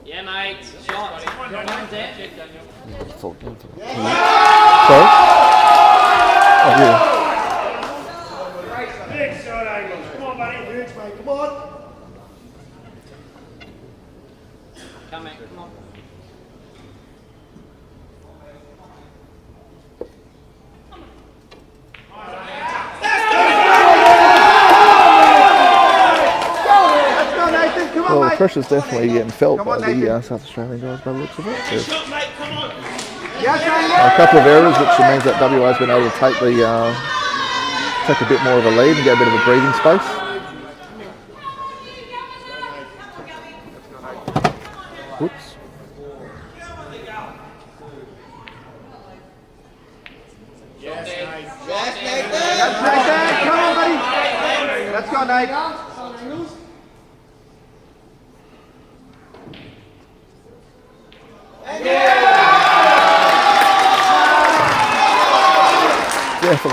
Yeah, mate. Shot. Come on, Dad. Sorry? Oh, yeah. Big shot angles. Come on, buddy. Huge, mate. Come on. Come, mate. Come on. Let's go, Nathan. Come on, Well, the mate. pressure's definitely getting felt Come by on, the Nathan. South Australian guys by the looks of it. There's Shot, mate. Come on. Yes, a couple of errors, which means that WA's been able to take a bit more of a lead and get a bit of a breathing space. Whoops. Yes, mate. That's Nathan. Come on, buddy. Let's go, Nate.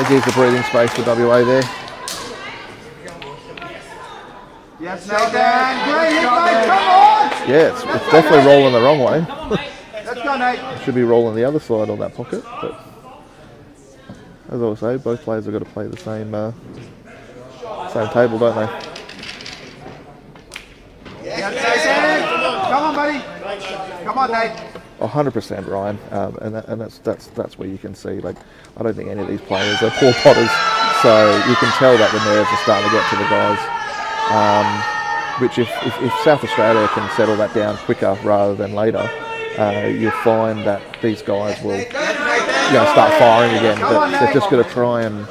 gives the breathing space for WA there. Yes, Nathan. Great hit, mate. Come on. Yeah, it's definitely rolling the wrong way. Let's go, Nate. It should be rolling the other side on that pocket, but as I always say, both players have got to play the same table, don't they? Yes, Nathan. Come on, buddy. Come on, Nate. 100% Ryan, and that's where you can see, like, I don't think any of these players are poor potters, so you can tell that the nerves are starting to get to the guys, which if South Australia can settle that down quicker rather than later, you'll find that these guys will start firing again, but they've just got to try and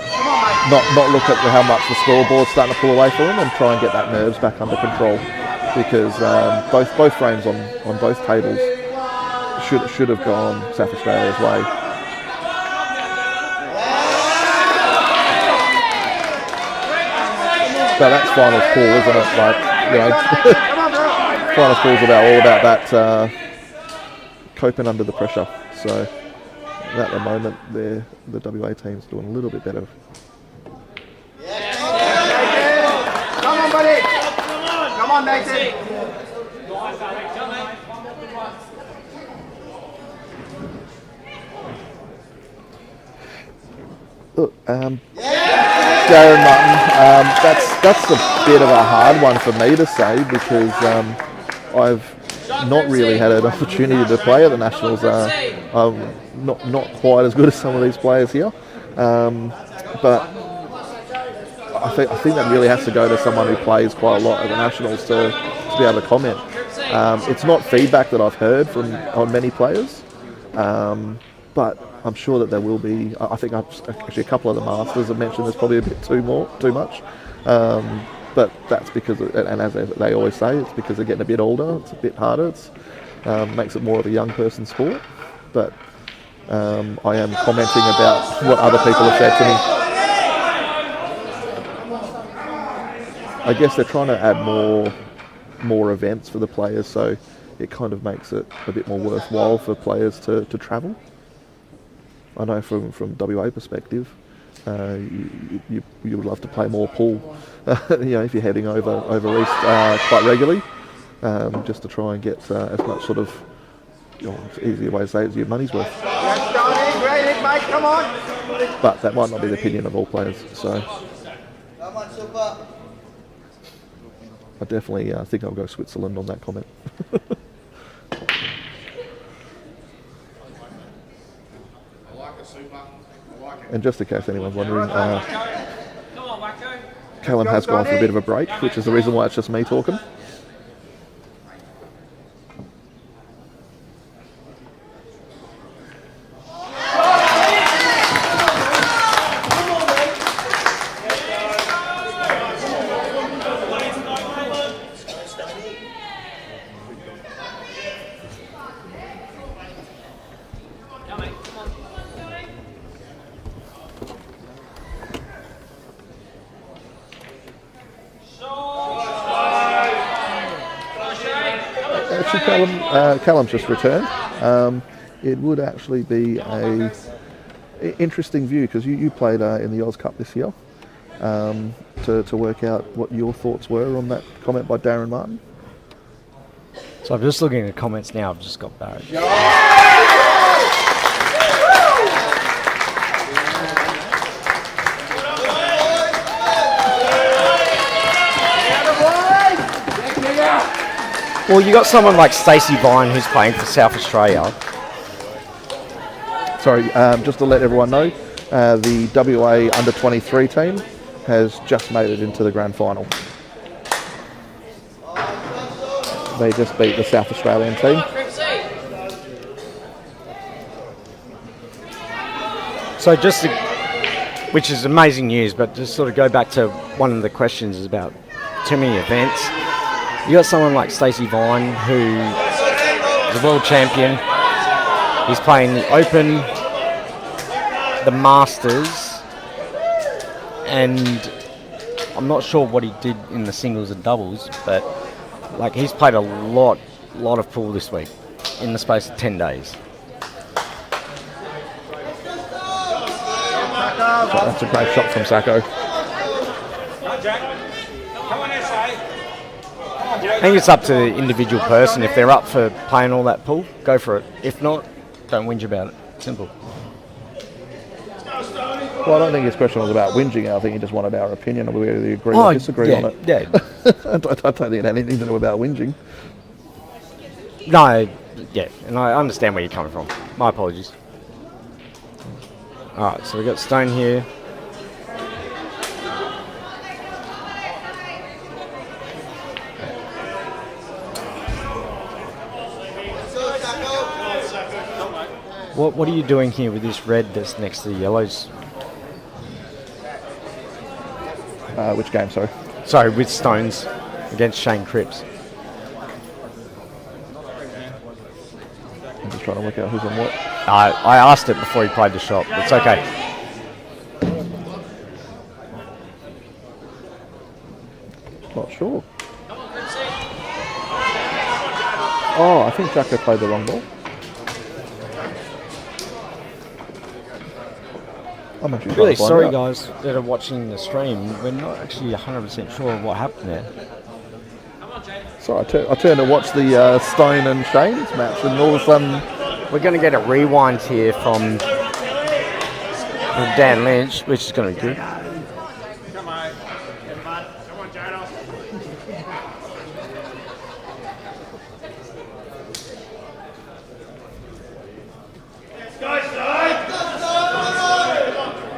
not look at how much the scoreboard's starting to pull away from them and try and get that nerves back under control, because both frames on both tables should have gone South Australia's way. So that's finals pool, isn't it? Like, finals pool's all about that coping under the pressure. So at the moment, the WA team's doing a little bit better. Come on, buddy. Come on, Nathan. Look, Darren Martin, that's a bit of a hard one for me to say, because I've not really had an opportunity to play at the Nationals. I'm not quite as good as some of these players here, but I think that really has to go to someone who plays quite a lot at the Nationals to be able to comment. It's not feedback that I've heard on many players, but I'm sure that there will be. I think actually a couple of the Masters have mentioned there's probably a bit too much, but that's because, and as they always say, it's because they're getting a bit older. It's a bit harder. It's makes it more of a young person sport. But I am commenting about what other people have said to me. I guess they're trying to add more events for the players, so it kind of makes it a bit more worthwhile for players to travel. I know from WA perspective, you would love to play more pool, if you're heading over east quite regularly, just to try and get as much sort of, it's an easier way to say it, is your money's worth. Yes, Johnny. Great hit, mate. Come on. But that might not be the opinion of all players, so Come on, Super. I definitely think I'll go Switzerland on that comment. And just in case anyone's wondering, Callum has gone for a bit of a break, which is the reason why it's just me talking. Actually, Callum's just returned. It would actually be a interesting view, because you played in the Oz Cup this year, to work out what your thoughts were on that comment by Darren Martin. So I'm just looking at the comments now. I've just got Barrett. Well, you got someone like Stacey Vine who's playing for South Australia. Sorry, just to let everyone know, the WA under-23 team has just made it into the grand final. They just beat the South Australian team. So which is amazing news, but just sort of go back to one of the questions is about too many events. You got someone like Stacey Vine, who is a world champion. He's playing the Open, the Masters, and I'm not sure what he did in the singles and doubles, but like he's played a lot of pool this week in the space of 10 days. That's a great shot from Sacco. I think it's up to the individual person. If they're up for playing all that pool, go for it. If not, don't whinge about it. Simple. Well, I don't think his question was about whinging. I think he just wanted our opinion of whether we agree or disagree on it. Yeah. I don't think it had anything to do about whinging. No, yeah, and I understand where you're coming from. My apologies. Alright, so we've got Stone here. What are you doing here with this red that's next to the yellows? Which game, sorry? Sorry, with Stones against Shane Cripps. I'm just trying to work out who's on what. I asked it before he played the shot. It's okay. Not sure. Oh, I think Jacko played the wrong ball. I'm actually Really trying to sorry, find out. guys, that are watching the stream. We're not actually 100% sure of what happened there. So I turned to watch the Stone and Shane's match, and all of a sudden, We're going to get a rewind here from Dan Lynch, which is going to be good. Come on. Come on, Jado.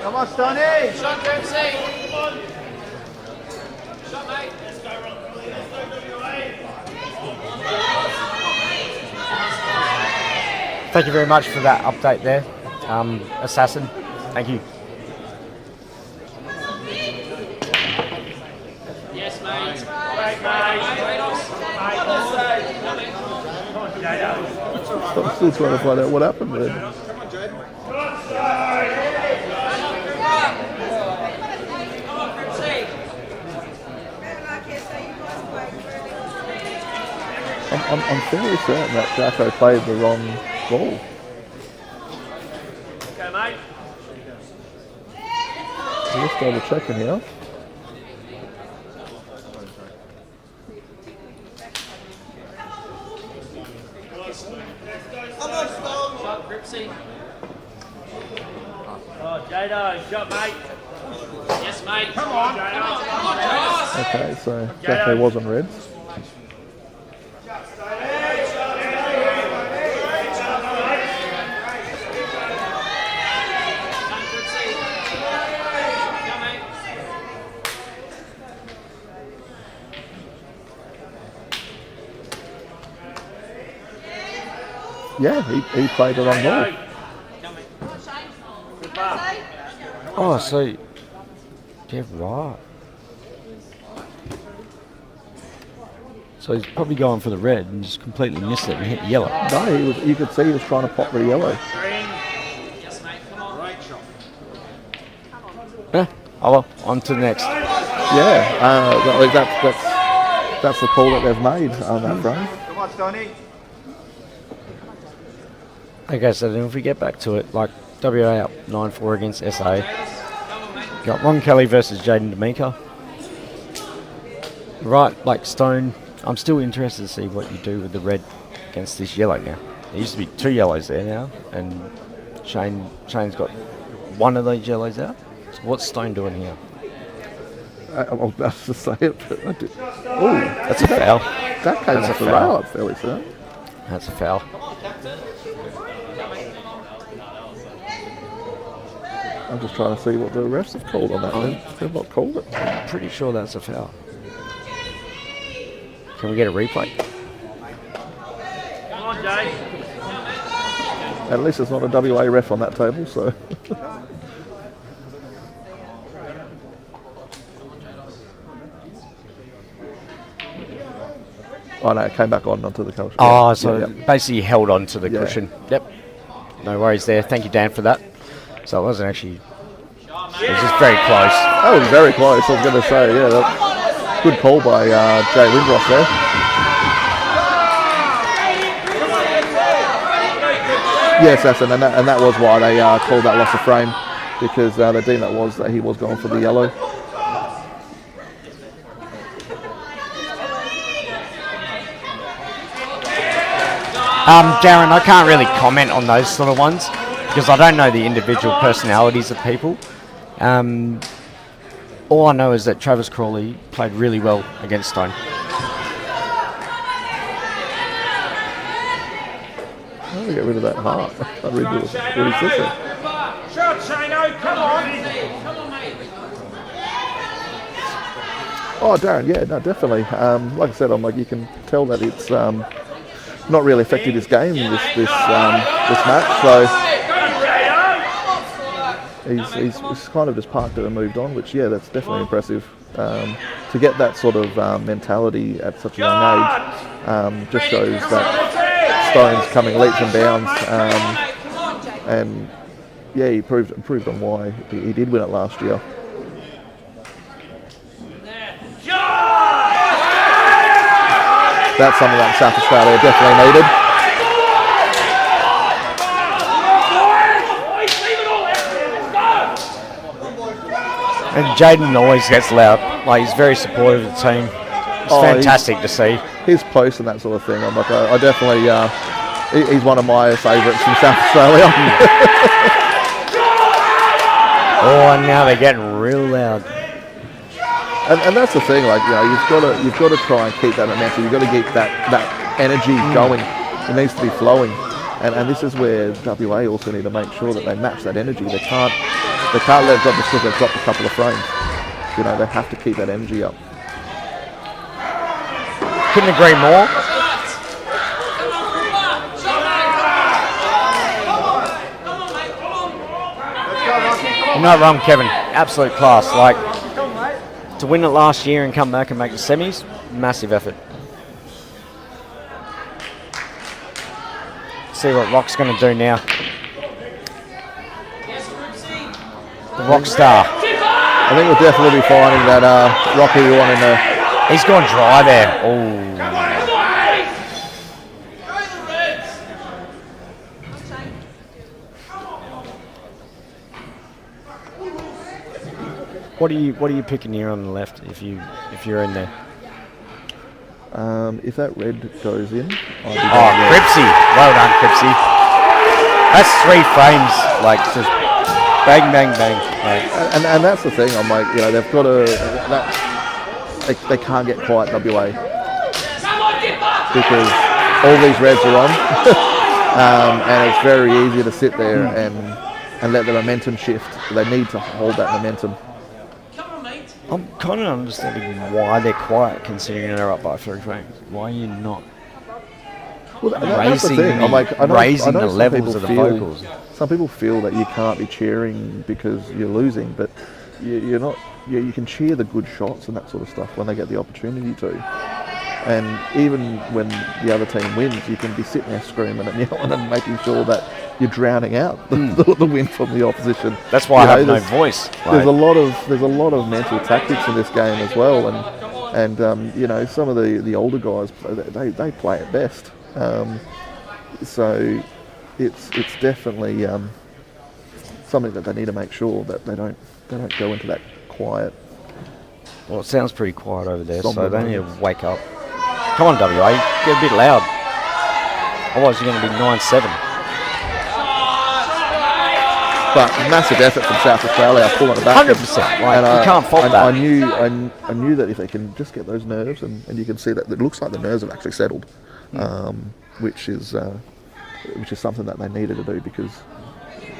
Come on, Stoney. Shot, Dempsey. Shot, mate. Thank you very much for that update there, Assassin. Thank you. Yes, mate. I'm still trying to find out what happened there. I'm fairly certain that Jacko played the wrong ball. Okay, mate. I'm just double checking here. Shot, Cripsy. Oh, Jado, shot, mate. Yes, mate. Come on. Come on, Josh. Okay, so Jacko wasn't red. Yeah, he played the wrong ball. Oh, so yeah, right. So he's probably going for the red and just completely missed it and hit the yellow. No, you could see he was trying to pop the yellow. Yes, mate. Come on. Great shot. Yeah. Oh well, on to the next. Yeah, that's the call that they've made on that frame. Come on, Stoney. Okay, so then if we get back to it, like WA up 9-4 against SA. Got Ron Kelly versus Jaden D'Amica. Right, like Stone, I'm still interested to see what you do with the red against this yellow now. There used to be 2 yellows there now, and Shane's got one of those yellows out. So what's Stone doing here? I was about to say it, but I did. Oh, That's a foul. that came That's off a the foul. rail, I'm fairly certain. That's a foul. I'm just trying to see what the refs have called on that. They've not called it. Pretty sure that's a foul. Can we get a replay? Come on, Jay. At least it's not a WA ref on that table, so. Oh no, it came back onto the culture. Oh, so yeah. basically held on to the Yeah. cushion. Yep. No worries there. Thank you, Dan, for that. So it wasn't actually... It was just very close. That was very close, I was going to say, yeah. Good call by Jay Windross there. Yes, Assassin, and that was why they called that loss of frame. because the deem was that he was going for the yellow. Darren, I can't really comment on those sort of ones because I don't know the individual personalities of people. All I know is that Travis Crawley played really well against Stone. How do we get rid of that heart? I read what he said there. Shot, Shano, come on. Oh, Darren, yeah, no, definitely. Like I said, I'm like, you can tell that it's not really affected his game this match. So he's kind of just parked it and moved on, which, yeah, that's definitely impressive. To get that sort of mentality at such a young age just shows that Stone's coming leaps and bounds. And yeah, he proved on why he did win it last year. That's something that South Australia definitely needed. And Jaden always gets loud. Like, he's very supportive of the team. It's fantastic to see. His posts and that sort of thing. I'm like, I definitely, he's one of my favourites from South Australia. Oh, and now they're getting real loud. And that's the thing, like, you know, you've got to try and keep that momentum. You've got to keep that energy going. It needs to be flowing, and this is where WA also need to make sure that they match that energy. They can't let it drop just because they've dropped a couple of frames. You know, they have to keep that energy up. Couldn't agree more. You're not wrong, Kevin. Absolute class. Like, to win it last year and come back and make the semis, massive effort. See what Rock's going to do now. The rock star. I think we'll definitely be finding that Rocky wanting to. He's gone dry there. Oh. What are you picking here on the left if you're in there? If that red goes in, Cripsy. Well done, Cripsy. That's 3 frames, like, just bang, bang, bang. Like. And that's the thing. I'm like, you know, they've got to. They can't get quiet WA because all these reds are on, and it's very easy to sit there and let the momentum shift. They need to hold that momentum. I'm kind of understanding why they're quiet, considering they're up by 3 frames. Why are you not That's the thing. I'm like, I know the levels of the vocals? Some people feel that you can't be cheering because you're losing, but you're not. You can cheer the good shots and that sort of stuff when they get the opportunity to. And even when the other team wins, you can be sitting there screaming and yelling and making sure that you're drowning out the win from the opposition. That's why I have no voice. There's a lot of mental tactics in this game as well, and you know, some of the older guys they play it best. So it's definitely something that they need to make sure that they don't go into that quiet. Well, it sounds pretty quiet over there, so they need to wake up. Come on, WA, get a bit loud. Otherwise, you're going to be 9-7. But massive effort from South Australia, pulling it back. 100%. Like, you can't fault that. I knew that if they can just get those nerves, and you can see that it looks like the nerves have actually settled, which is something that they needed to do, because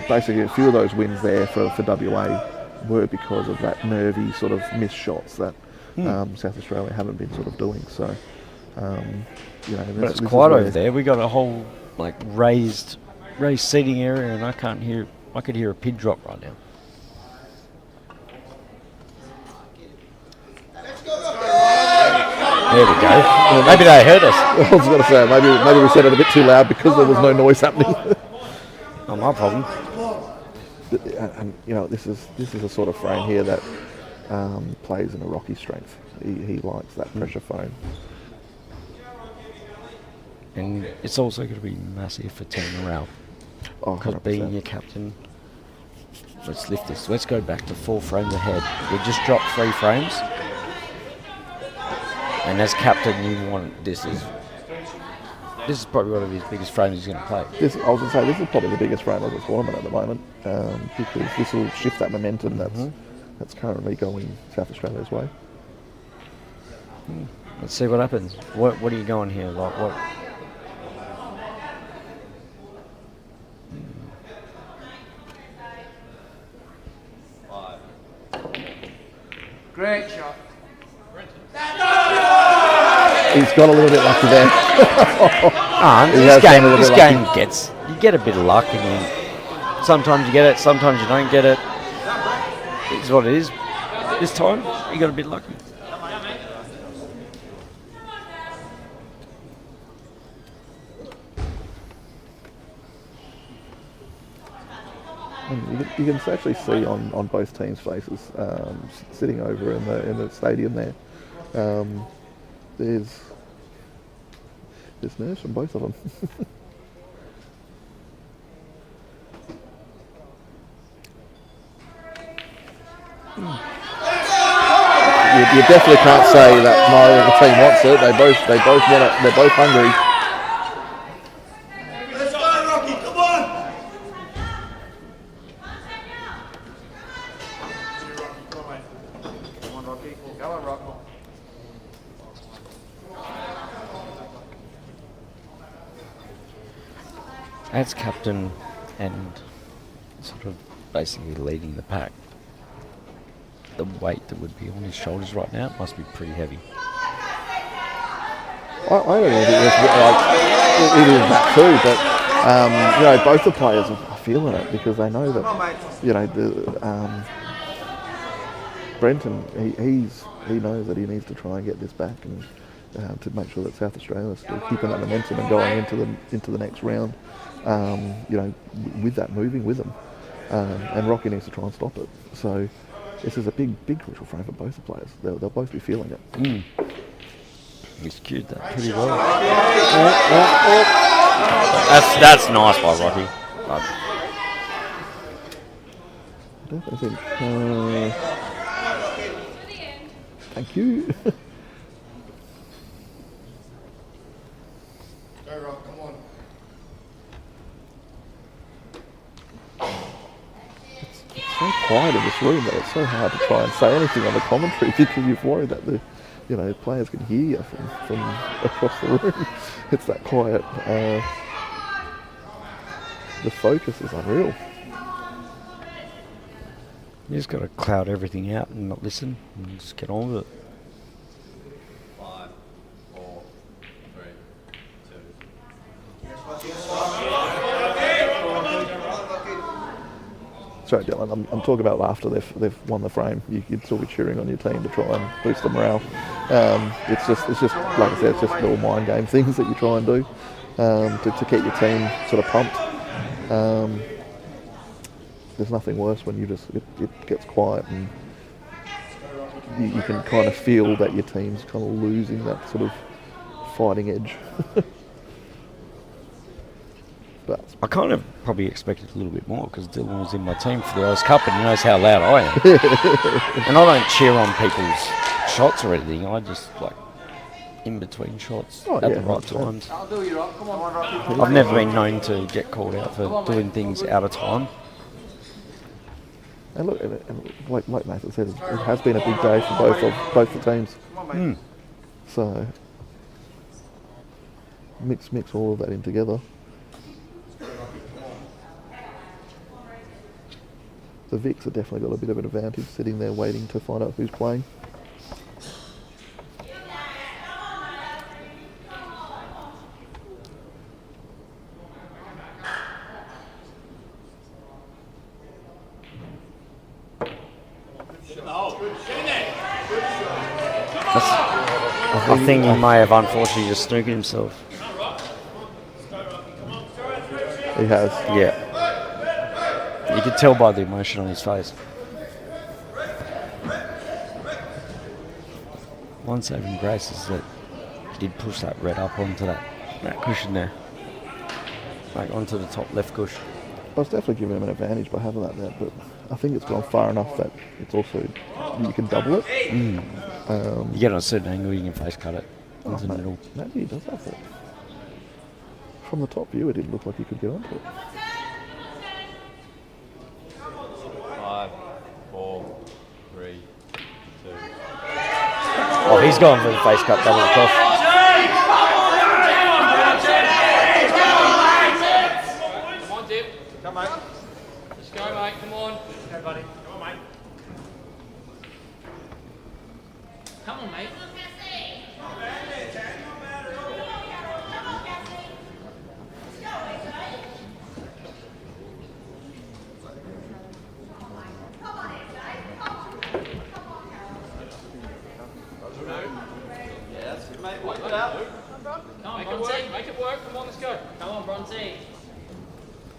basically a few of those wins there for WA were because of that nervy sort of missed shots that South Australia haven't been sort of doing. So, you know, but it's quiet over there. We got a whole like raised seating area, and I could hear a pin drop right now. There we go. Well, maybe they heard us. I was going to say maybe we said it a bit too loud because there was no noise happening. Not my problem. And you know, this is a sort of frame here that plays in a Rocky strength. He likes that pressure frame. And it's also going to be massive for team morale. Oh, because being your captain, let's lift this. Let's go back to 4 frames ahead. We just dropped 3 frames. And as captain, you want this is probably one of his biggest frames he's going to play. I was going to say, this is probably the biggest frame of the tournament at the moment, because this will shift that momentum that's currently going South Australia's way. Let's see what happens. What are you going here? Like what? Great shot. He's got a little bit lucky there. This game gets, you get a bit of luck, and sometimes you get it, sometimes you don't get it. It's what it is. This time, you got a bit lucky. And you can actually see on both teams' faces, sitting over in the stadium there. There's nerves from both of them. You definitely can't say that neither of the team wants it. They both want it. They're both hungry. Let's go, Rocky, come on! Come on, Rocky. Go on, Rocky. As captain and sort of basically leading the pack, the weight that would be on his shoulders right now must be pretty heavy. I don't think it is that too, but both the players are feeling it because they know that Brenton he knows that he needs to try and get this back and to make sure that South Australia is still keeping that momentum and going into the next round. With that moving with them, and Rocky needs to try and stop it. So this is a big crucial frame for both the players. They'll both be feeling it. He's cued that pretty well. That's nice by Rocky. I definitely think. Thank you. Go, Rock, come on. It's so quiet in this room that it's so hard to try and say anything on the commentary because you're worried that the players can hear you from across the room. It's that quiet. The focus is unreal. You just got to cloud everything out and not listen and just get on with it. 5, 4, 3, 2. Sorry, Dylan. I'm talking about after they've won the frame. You'd still be cheering on your team to try and boost the morale. It's just like I said, it's just little mind game things that you try and do to keep your team sort of pumped. There's nothing worse when it gets quiet and you can kind of feel that your team's kind of losing that sort of fighting edge. But I kind of probably expected a little bit more because Dylan was in my team for the Oz Cup and he knows how loud I am. And I don't cheer on people's shots or anything. I just like in between shots at the right times. I'll do you, Rock. Come on, Rocky. I've never been known to get called out for doing things out of time. And look, like Nathan said, it has been a big day for both the teams. So mix all of that in together. The Vics have definitely got a bit of an advantage sitting there waiting to find out who's playing. I think he may have unfortunately just snooked himself. He has. Yeah. You could tell by the emotion on his face. One saving grace is that he did push that red up onto that cushion there. Like onto the top left cushion. But it's definitely giving him an advantage by having that there. But I think it's gone far enough that it's also you can double it. You get on a certain angle, you can face cut it into the middle. Maybe he does have that. From the top view, it didn't look like he could get onto it. 5, 4, 3, 2. Oh, he's going for the face cut double across. Come on, Dip. Come, mate. Let's go, mate. Come on. Go, buddy. Come on, mate. Come on, mate. Come on, Bronte. Make it work. Come on, let's go. Come on, Bronte.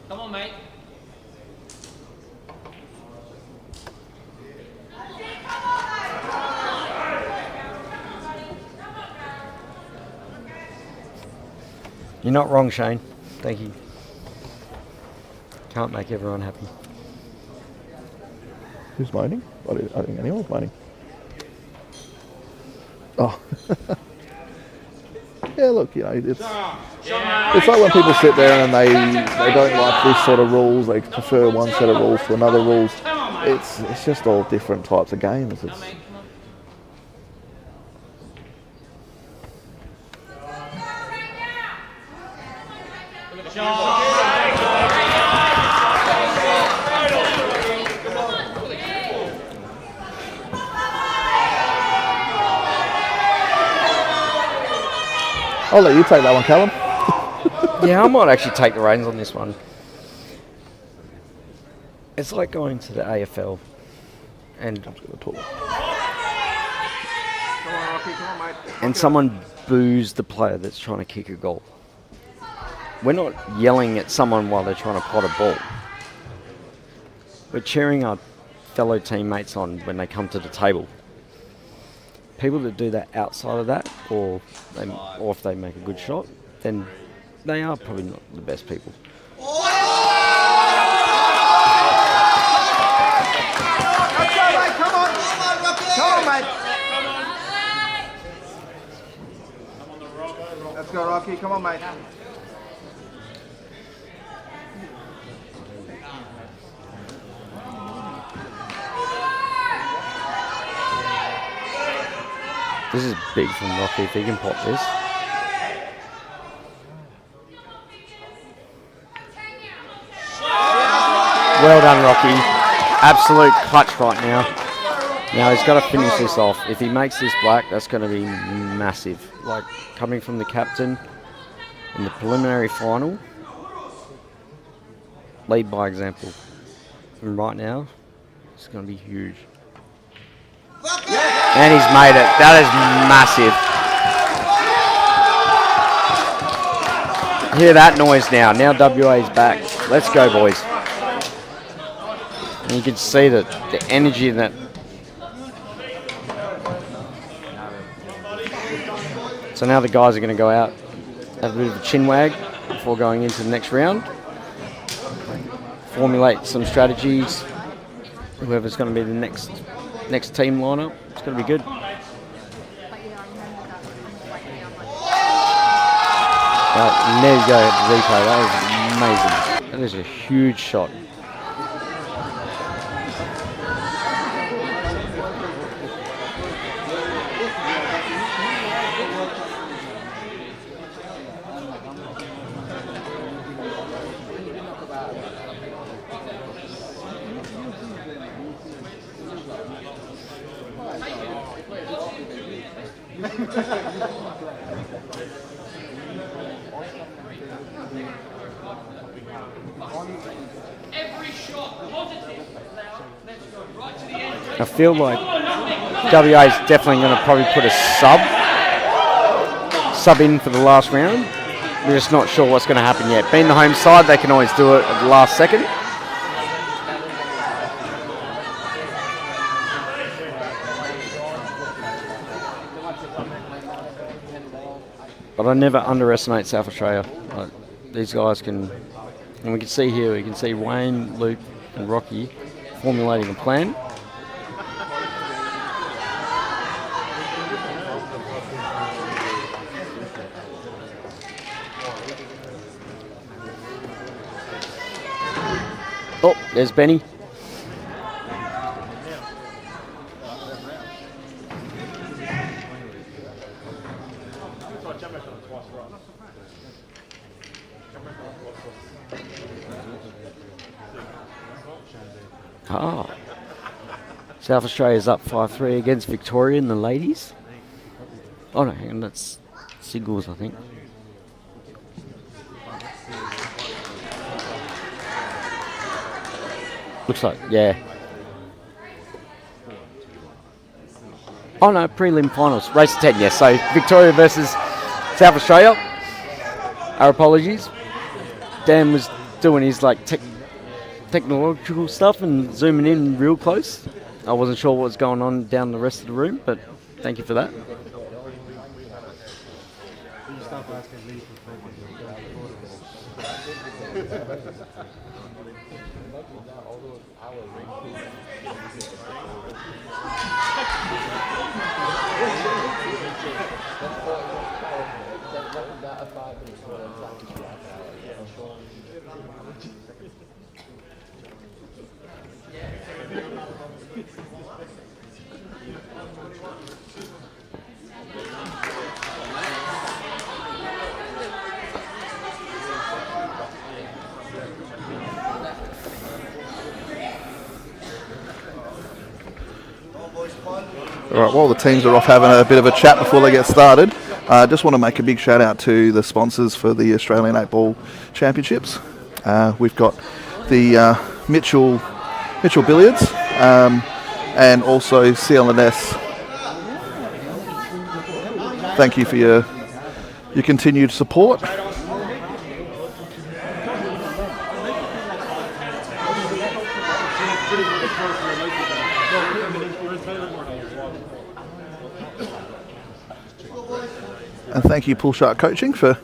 Come on, mate. You're not wrong, Shane. Thank you. Can't make everyone happy. Who's moaning? I don't think anyone's moaning. Oh. Yeah, look, you know, it's like when people sit there and they don't like this sort of rules, they prefer one set of rules to another rules. It's just all different types of games. It's, I'll let you take that one, Callum. Yeah, I might actually take the reins on this one. It's like going to the AFL and someone boos the player that's trying to kick a goal. We're not yelling at someone while they're trying to pot a ball. We're cheering our fellow teammates on when they come to the table. People that do that outside of that, or if they make a good shot, then they are probably not the best people. Let's go, mate. Come on. Come on, mate. Let's go, Rocky. Come on, mate. This is big from Rocky if he can pop this. Well done, Rocky. Absolute clutch right now. Now he's got to finish this off. If he makes this black, that's going to be massive. Like coming from the captain in the preliminary final, lead by example. And right now, it's going to be huge. And he's made it. That is massive. Hear that noise now. Now WA's back. Let's go, boys. And you can see the energy in that. So now the guys are going to go out, have a bit of a chin wag before going into the next round. Formulate some strategies. Whoever's going to be the next team lineup, it's going to be good. There you go, the replay. That was amazing. That is a huge shot. I feel like WA is definitely going to probably put a sub in for the last round. We're just not sure what's going to happen yet. Being the home side, they can always do it at the last second. But I never underestimate South Australia. Like, these guys can And we can see here, we can see Wayne, Luke and Rocky formulating a plan. Oh, there's Benny. Ah, South Australia's up 5-3 against Victoria in the ladies. Oh no, hang on, that's singles, I think. Looks like, yeah. Oh no, prelim finals, race to 10, yes. So Victoria versus South Australia. Our apologies. Dan was doing his like technological stuff and zooming in real close. I wasn't sure what was going on down the rest of the room, but thank you for that. All right, while the teams are off having a bit of a chat before they get started, I just want to make a big shout out to the sponsors for the Australian 8-Ball Championships. We've got the Mitchell Billiards and also CLNS. Thank you for your continued support. And thank you, Pull Shark Coaching, for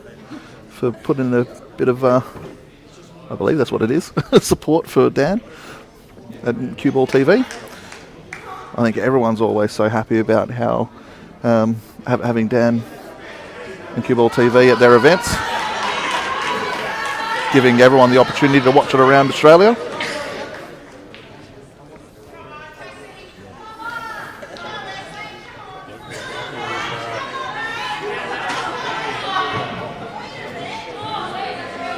putting a bit of, I believe that's what it is, support for Dan at CueballTV. I think everyone's always so happy about how having Dan and CueballTV at their events, giving everyone the opportunity to watch it around Australia.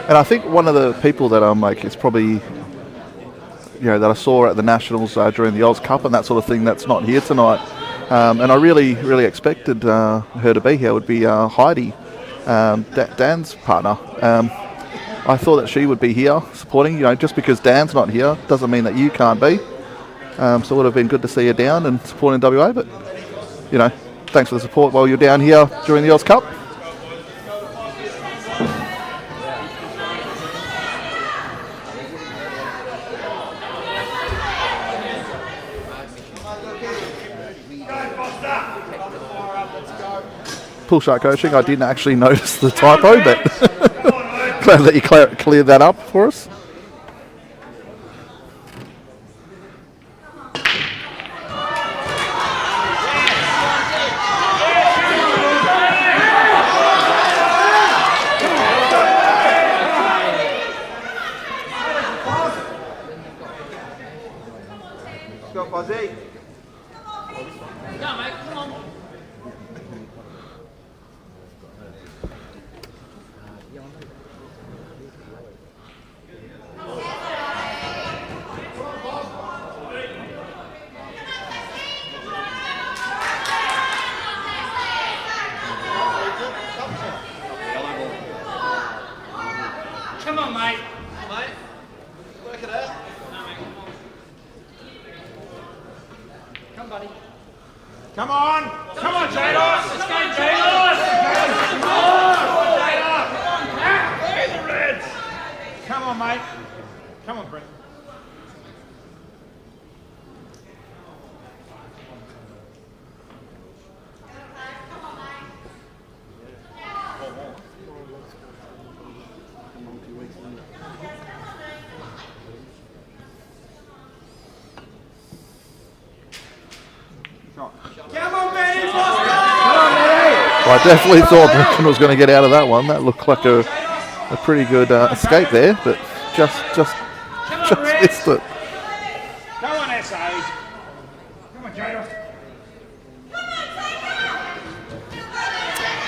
And I think one of the people that I'm like is probably, that I saw at the Nationals during the Oz Cup and that sort of thing that's not here tonight. And I really, really expected her to be here would be Heidi, Dan's partner. I thought that she would be here supporting, just because Dan's not here doesn't mean that you can't be. So it would have been good to see her down and supporting WA, but, thanks for the support while you're down here during the Oz Cup. Pull Shark Coaching, I didn't actually notice the typo, but glad that you cleared that up for us. Let's go, Fuzzy. Go, mate, come on. Come on, mate. Mate, work it out. No, mate, come on. Come, buddy. Come on! Come on, Jados! Let's go, Jados! Come on, Jados! There's the Reds! Come on, mate. Come on, Brent. I definitely thought Brenton was going to get out of that one. That looked like a pretty good escape there, but just missed it. Come on, S.A. Come on, Jada.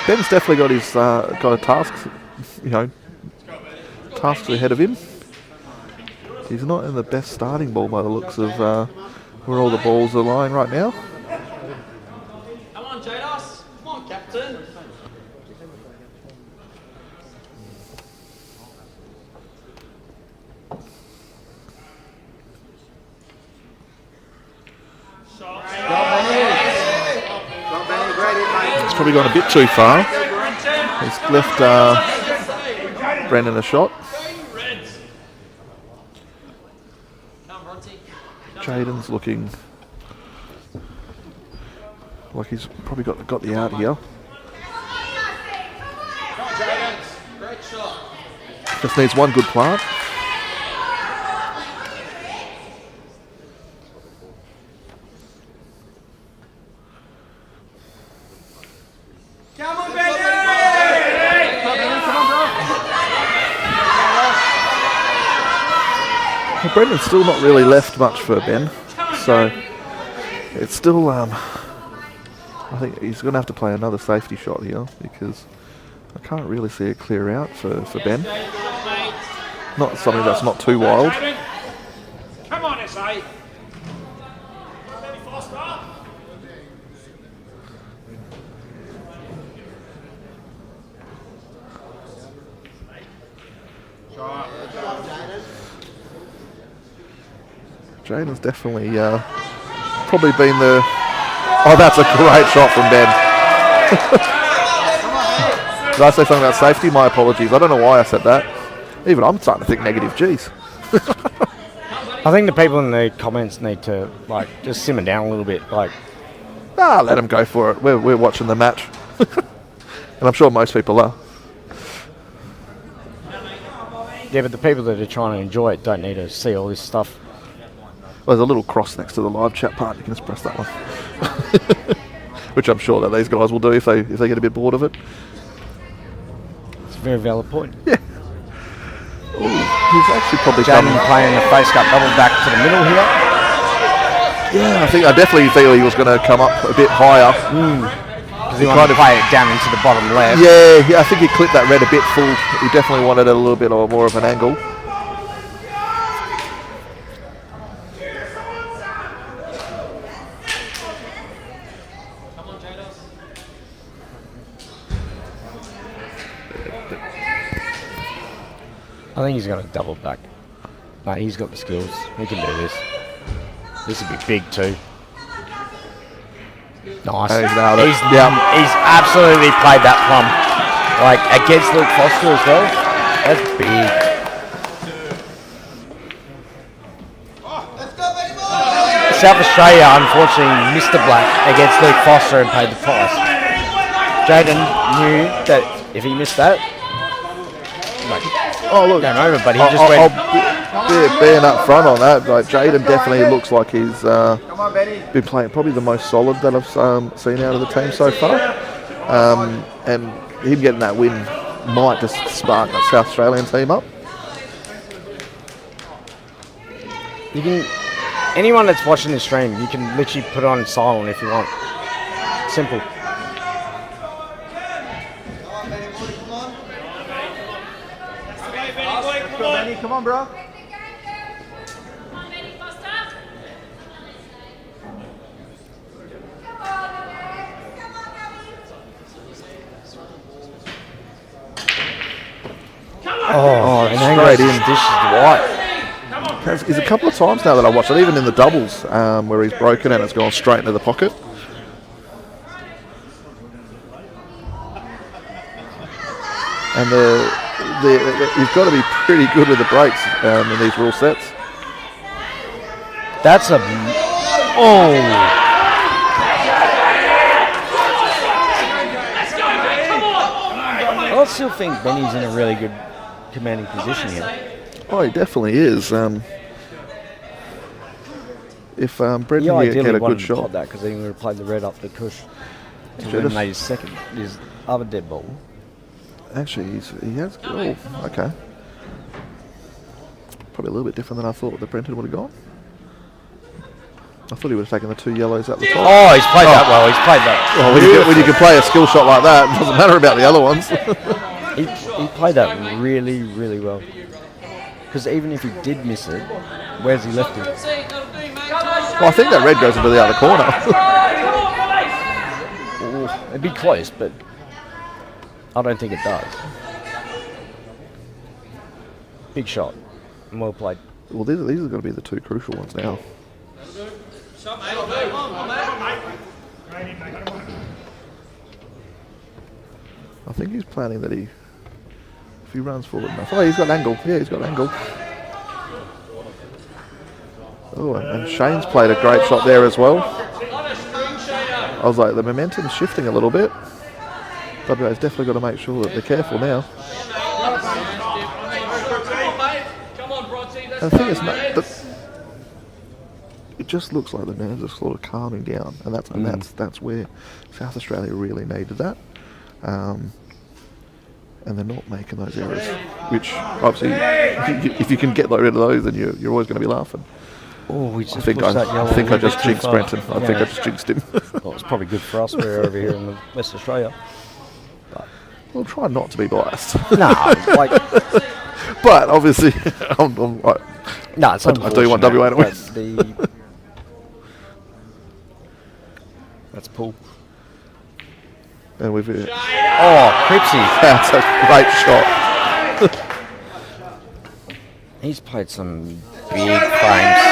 Ben's definitely got his got a task, tasks ahead of him. He's not in the best starting ball by the looks of where all the balls are lying right now. Come on, Jados. Come on, Captain. He's probably gone a bit too far. He's left Brendan a shot. Jaden's looking like he's probably got the out here. Just needs one good plant. Come on, Benny! Well, Brendan's still not really left much for Ben, so it's still. I think he's going to have to play another safety shot here because I can't really see a clear out for Ben. Not something that's not too wild. Come on, S.A. Jaden's definitely probably been the. Oh, that's a great shot from Ben. Did I say something about safety? My apologies. I don't know why I said that. Even I'm starting to think negative. Jeez. I think the people in the comments need to just simmer down a little bit. Let them go for it. We're watching the match, and I'm sure most people are. Yeah, but the people that are trying to enjoy it don't need to see all this stuff. Well, there's a little cross next to the live chat part. You can just press that one, which I'm sure that these guys will do if they get a bit bored of it. It's a very valid point. Yeah. Ooh, he's actually probably Jaden playing the face cut double back to the middle here. Yeah, I definitely feel he was going to come up a bit higher. Because he wanted to play it down into the bottom left. Yeah, I think he clipped that red a bit full. He definitely wanted a little bit more of an angle. I think he's going to double back. No, he's got the skills. He can do this. This would be big too. Nice. He's absolutely played that plum. Against Luke Foster as well. That's big. South Australia unfortunately missed the black against Luke Foster and paid the price. Jaden knew that if he missed that, game over, but he just went. Being up front on that, Jaden definitely looks like he's been playing probably the most solid that I've seen out of the team so far. And him getting that win might just spark that South Australian team up. You can, anyone that's watching this stream, you can literally put it on silent if you want. Simple. Come on, bro. Oh, and straight in. Dish is white. There's a couple of times now that I watched it, even in the doubles, where he's broken and it's gone straight into the pocket. And you've got to be pretty good with the breaks in these rule sets. That's a... Oh! I still think Benny's in a really good commanding position here. Oh, he definitely is. If Brendan ideally get a wanted good to shot. pod that because then he would have played the red up the cush. to eliminate his other dead ball. Actually, he has. Oh, okay. Probably a little bit different than I thought that Brenton would have gone. I thought he would have taken the 2 yellows at the top. Oh, he's played that well. He's played that. Well, when you can play a skill shot like that, it doesn't matter about the other ones. He played that really, really well. Because even if he did miss it, where's he left it? Well, I think that red goes into the other corner. Oh, it'd be close, but I don't think it does. Big shot. And well played. Well, these are going to be the 2 crucial ones now. I think he's planning that if he runs forward enough. Oh, he's got an angle. Yeah, he's got an angle. Oh, and Shane's played a great shot there as well. I was like, the momentum's shifting a little bit. WA's definitely got to make sure that they're careful now. And the thing is, it just looks like the nerves are sort of calming down, and that's where South Australia really needed that. And they're not making those errors, which obviously, if you can get rid of those, then you're always going to be laughing. Oh, I think I just jinxed Brenton. I think I just jinxed him. Well, it's probably good for us. We're over here in West Australia. But We'll try not to be biased. no, like but obviously, no, it's I do want WA to win. That's Paul. And we've Cripsy. That's a great shot. He's played some big frames,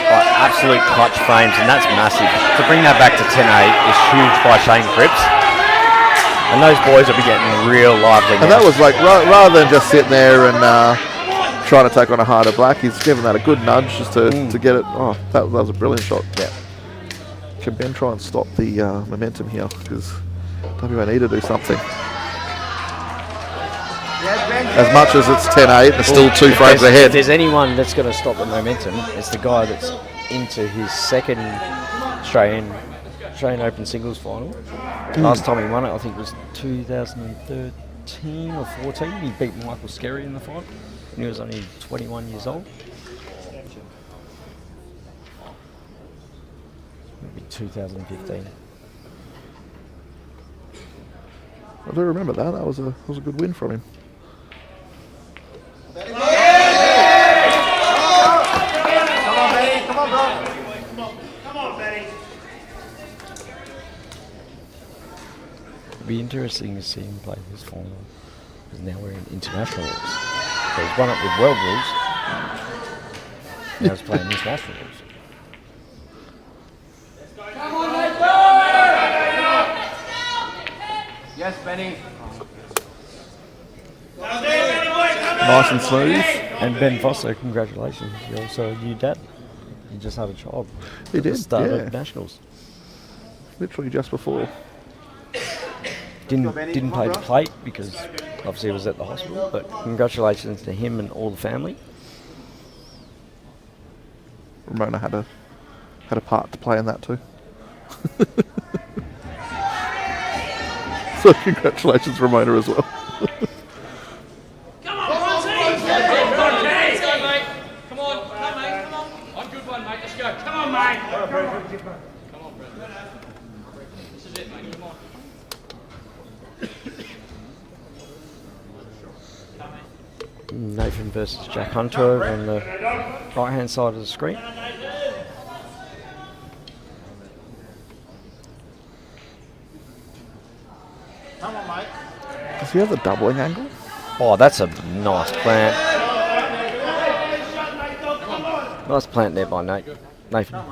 like absolute clutch frames, and that's massive. To bring that back to 10-8 is huge by Shane Cripps. And those boys will be getting real lively now. And that was like, rather than just sitting there and trying to take on a harder black, he's given that a good nudge just to get it. Oh, that was a brilliant shot. Yeah. Can Ben try and stop the momentum here? Because WA need to do something. As much as it's 10-8, there's still 2 frames ahead. If there's anyone that's going to stop the momentum, it's the guy that's into his second Australian Open singles final. Last time he won it, I think it was 2013 or 14. He beat Michael Skerry in the final, and he was only 21 years old. Maybe 2015. I do remember that. That was a good win from him. Come on, bro. Come on, Benny. It'd be interesting to see him play this final, because now we're in international rules. So he's won it with world rules. Now he's playing international rules. Yes, Benny. Nice and smooth. And Ben Foster, congratulations. You're also a new dad. You just had a child. He at the did, start yeah. of nationals. Literally just before. Didn't play the plate because obviously he was at the hospital, but congratulations to him and all the family. Ramona had a part to play in that too. So congratulations, Ramona, as well. Come on, let's go, mate. Come on, mate. Come on. One good one, mate. Let's go. Come on, mate. Come on, Brett. This is it, mate. Come on. Nathan versus Jack Hunter on the right hand side of the screen. Come on, mate. Does he have the doubling angle? Oh, that's a nice plant. Nice plant there by Nathan.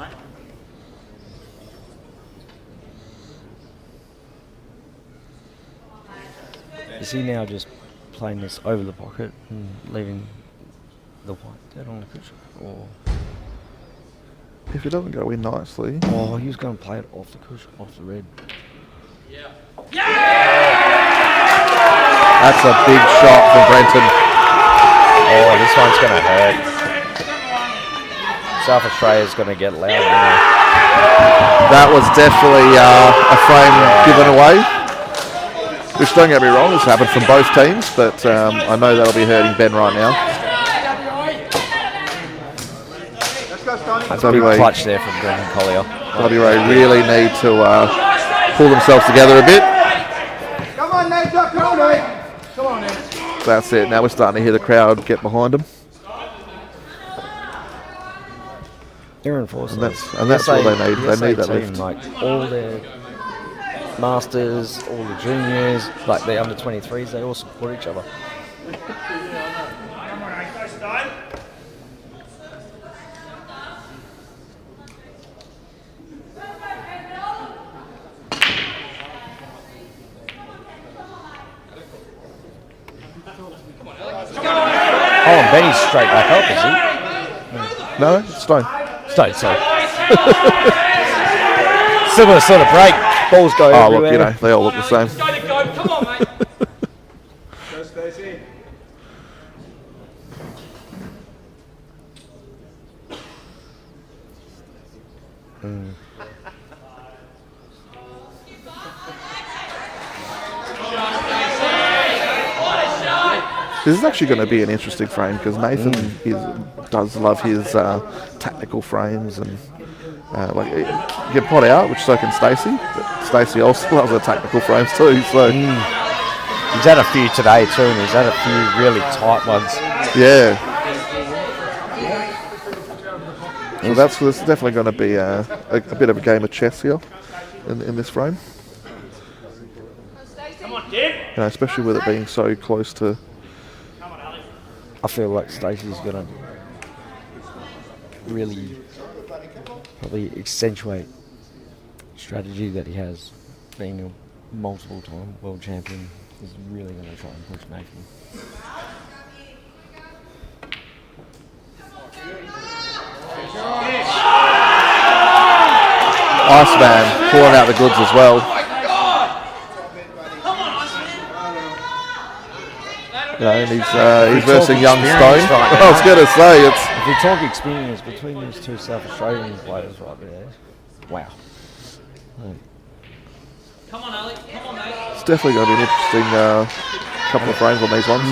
Is he now just playing this over the pocket and leaving the white dead on the cushion? Or If it doesn't go in nicely. oh, he was going to play it off the cushion, off the red. That's a big shot from Brenton. Oh, this one's going to hurt. South Australia's going to get loud now. That was definitely a frame given away. Which, don't get me wrong, has happened from both teams, but I know that'll be hurting Ben right now. That's a big clutch there from Brendan Collier. WA really need to pull themselves together a bit. Come on, Nate. Come on, Nate. Come on, Nate. That's it. Now we're starting to hear the crowd get behind them. They're enforcing. And that's what they need. They need that team, lift. like all their masters, all the juniors, like the under 23s, they all support each other. Oh, and Benny's straight back up, is he? No, Stone. Stone, sorry. Similar sort of break. Balls go Oh, everywhere. look, you know, they all look the same. Go to go. Come on, mate. Go, Stacey. This is actually going to be an interesting frame because Nathan does love his tactical frames and like get pot out, which so can Stacey. But Stacey also loves her tactical frames too. So He's had a few today too, and he's had a few really tight ones. yeah, so that's definitely going to be a bit of a game of chess here in this frame. Come on, Dib. You know, especially with it being so close to. I feel like Stacey's gonna really probably accentuate strategy that he has, being a multiple-time world champion. He's really gonna try and push Nathan. Iceman pulling out the goods as well. You know, and he's versing young Stone. Experience right now. I was going to say it's. If we talk experience between these two South Australian players right there, wow. Come on, Ali. Come on, mate. It's definitely going to be an interesting couple of frames on these ones.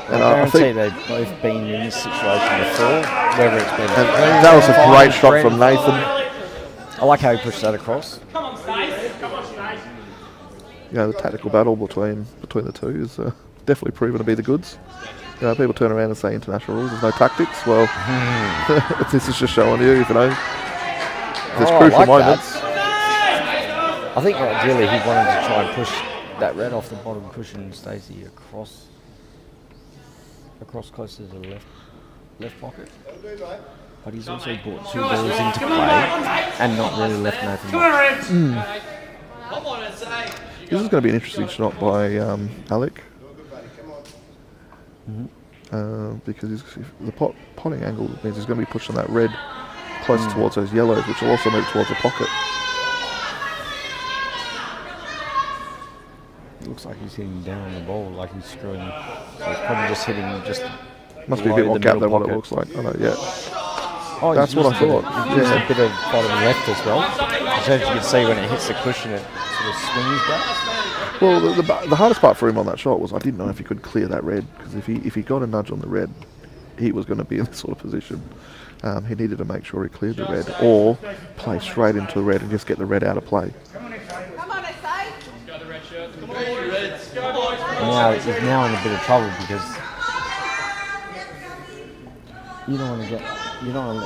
And I I guarantee think they've both been in this situation before, whether it's been. and that was a great shot from Nathan. I like how he pushed that across. Come on, Stace. Come on, Stace. You know, the tactical battle between the two is definitely proven to be the goods. You know, people turn around and say international rules, there's no tactics. Well, this is just showing you, you know, there's crucial moments. I think ideally he wanted to try and push that red off the bottom cushion, Stacey, across close to the left pocket. But he's also brought two balls into play and not really left Nathan much. Come on and say. This is going to be an interesting shot by Alec. Because the potting angle means he's going to be pushing that red close towards those yellows, which will also move towards the pocket. Looks like he's hitting down on the ball, like he's screwing. So he's probably just hitting just. Must be a bit more gap than what it looks like. I know, yeah. Oh, That's what I thought. He's used a bit of bottom left as well. So as you can see when it hits the cushion, it sort of swings back. Well, the hardest part for him on that shot was I didn't know if he could clear that red, because if he got a nudge on the red, he was going to be in this sort of position. He needed to make sure he cleared the red, or play straight into the red and just get the red out of play. Come on, I say. Go the red shirts. Come on, Reds. Go, boys. Now he's now in a bit of trouble because you don't want to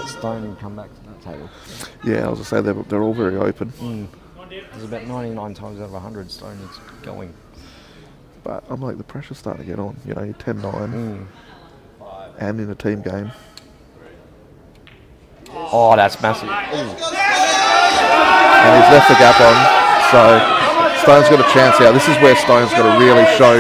let Stone come back to that table. Yeah, I was going to say they're all very open. There's about 99 times out of 100 Stone is going. But I'm like, the pressure's starting to get on. You know, you're 10-9 and in a team game. Oh, that's massive. And he's left the gap on, so Stone's got a chance here. This is where Stone's got to really show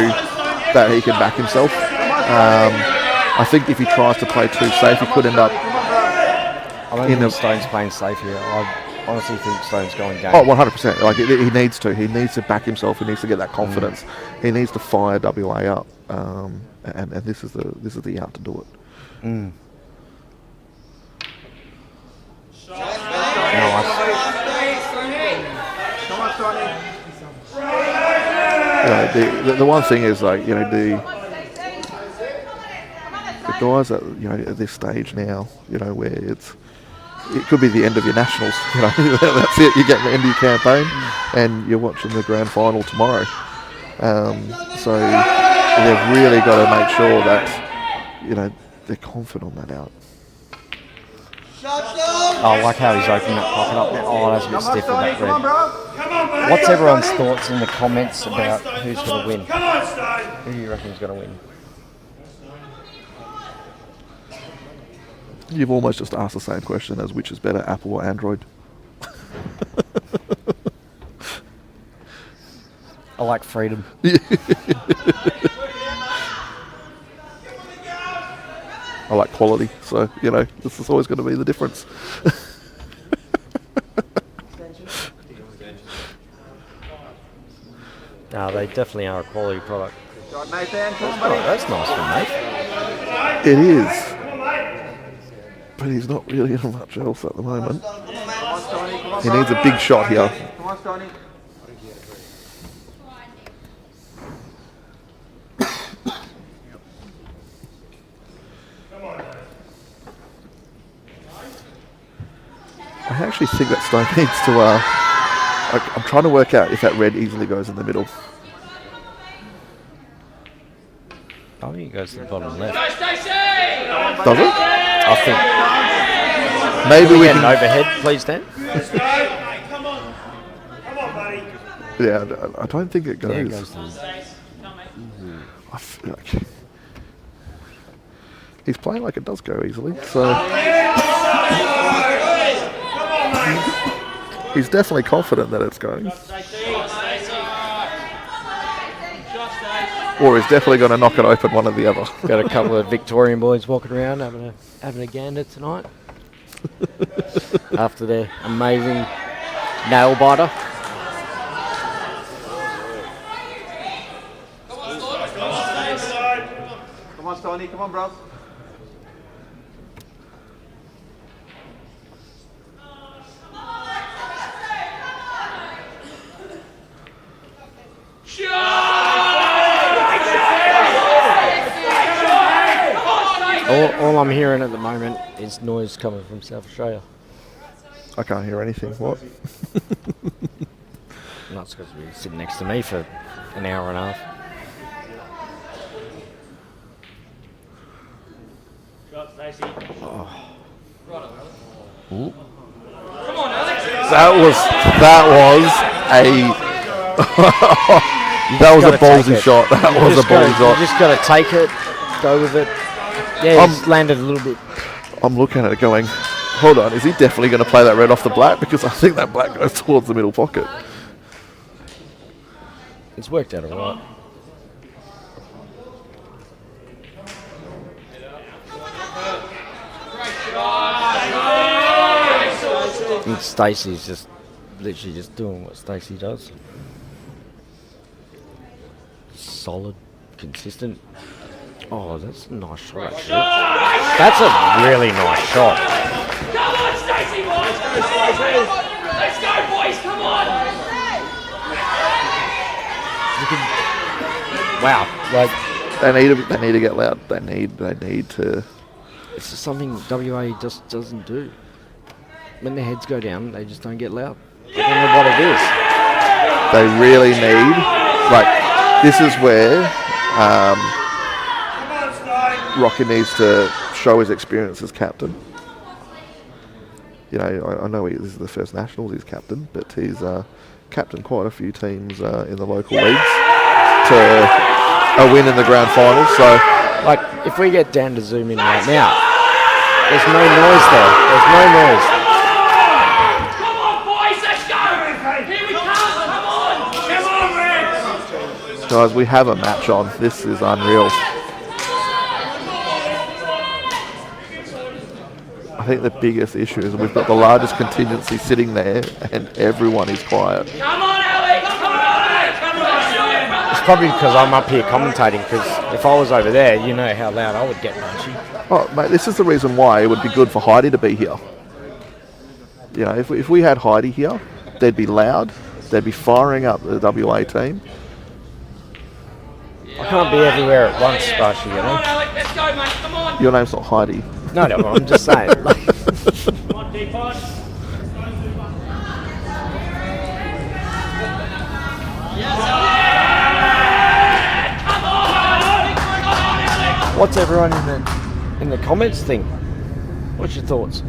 that he can back himself. I think if he tries to play too safe, he could end up. I don't think Stone's playing safe here. I honestly think Stone's going game. Oh, 100%. Like he needs to. He needs to back himself. He needs to get that confidence. He needs to fire WA up. And this is the out to do it. Nice. The one thing is, like, you know, the guys at, you know, at this stage now, you know, where it could be the end of your nationals, you know. That's it, you get the end of your campaign and you're watching the grand final tomorrow. So they've really got to make sure that, you know, they're confident on that out. Oh, I like how he's opening that pocket up there. Oh, that's a bit stiff with that red. What's everyone's thoughts in the comments about who's going to win? Who do you reckon is going to win? You've almost just asked the same question as which is better, Apple or Android. I like freedom. I like quality, so, you know, this is always going to be the difference. No, they definitely are a quality product. Nathan, come on, Oh, buddy. that's nice for Nate. It is. But he's not really in much else at the moment. He needs a big shot here. Come on, Stoney. I actually think that Stone needs to, I'm trying to work out if that red easily goes in the middle. I think it goes to the bottom left. Go, Stacey! Does it? I think. Maybe we Get an can. overhead, please, Dan. Come on. Come on, buddy. Yeah, I don't think it goes. There it goes to the... I feel like he's playing like it does go easily, so he's definitely confident that it's going. Or he's definitely going to knock it open, one or the other. Got a couple of Victorian boys walking around having a gander tonight. After their amazing nail biter. Come on, Stoney. Come on, bro. All I'm hearing at the moment is noise coming from South Australia. I can't hear anything. What? And that's because we're sitting next to me for an hour and a half. That was a ballsy shot. That was a ballsy You shot. just got to take it, go with it. Yeah, he's landed a little bit. I'm looking at it going, hold on, is he definitely going to play that red off the black? Because I think that black goes towards the middle pocket. It's worked out all right. And Stacey's just literally just doing what Stacey does. Solid, consistent. Oh, that's a nice shot, actually. That's a really nice shot. Come on, Stacey, boys! Let's go, boys! Come on! Wow, like They need to get loud. They need to. it's just something WA just doesn't do. When their heads go down, they just don't get loud. I don't know what it is. They really need. Like, this is where Rocky needs to show his experience as captain. You know, I know this is the first nationals he's captain, but he's captained quite a few teams in the local leagues to a win in the grand final. So, Like, if we get down to zoom in right now, there's no noise there. There's no noise. Come on, boys! Let's go! Here we come! Come on! Come on, Reds! guys, we have a match on. This is unreal. I think the biggest issue is we've got the largest contingency sitting there and everyone is quiet. Come on, Alex! Come on! Come on! It's probably because I'm up here commentating, because if I was over there, you know how loud I would get, don't you? Oh, mate, this is the reason why it would be good for Heidi to be here. You know, if we had Heidi here, they'd be loud, they'd be firing up the WA team. I can't be everywhere at once, Sparky, you Come on, know? Alec, let's go, mate. Come on. Your name's not Heidi. No, I'm just saying. Like, Come on, D-Pod. what's everyone in the comments think? What's your thoughts?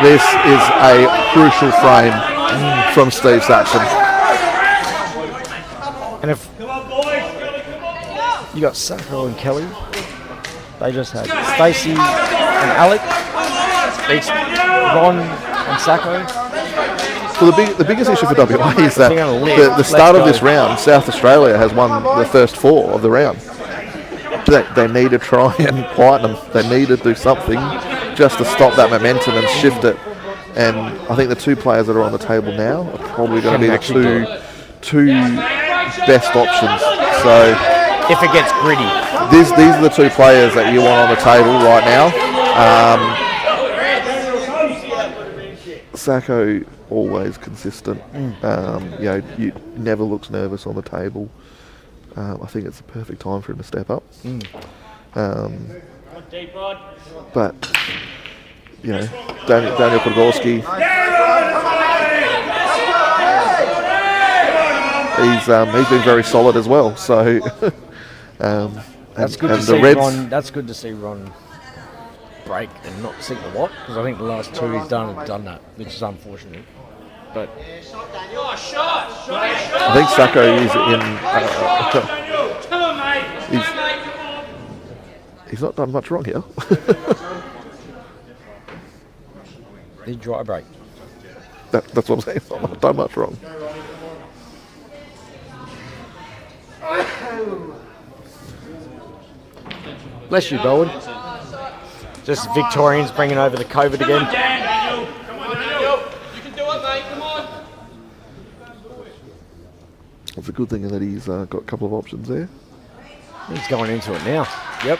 This is a crucial frame from Steve Saxon. And if you got Sacco and Kelly, they just had Stacey and Alec, beats Ron and Sacco. So the biggest issue for WA is that the start of this round, South Australia has won the first 4 of the round. They need to try and quieten them. They need to do something just to stop that momentum and shift it. And I think the 2 players that are on the table now are probably going to be the two best options. So if it gets gritty, these are the 2 players that you want on the table right now. Sacco always consistent. You never looks nervous on the table. I think it's the perfect time for him to step up. But Daniel Podgorski, he's been very solid as well. So that's good to see Ron. That's good to see Ron break and not sink the what, because I think the last 2 he's done that, which is unfortunate. But I think Sacco is in. He's not done much wrong here. He dry break. That's what I'm saying. He's not done much wrong. Bless you, Bowen. Just Victorians bringing over the COVID again. Come on, Daniel. You can do it, mate. Come on. It's a good thing that he's got a couple of options there. He's going into it now. Yep.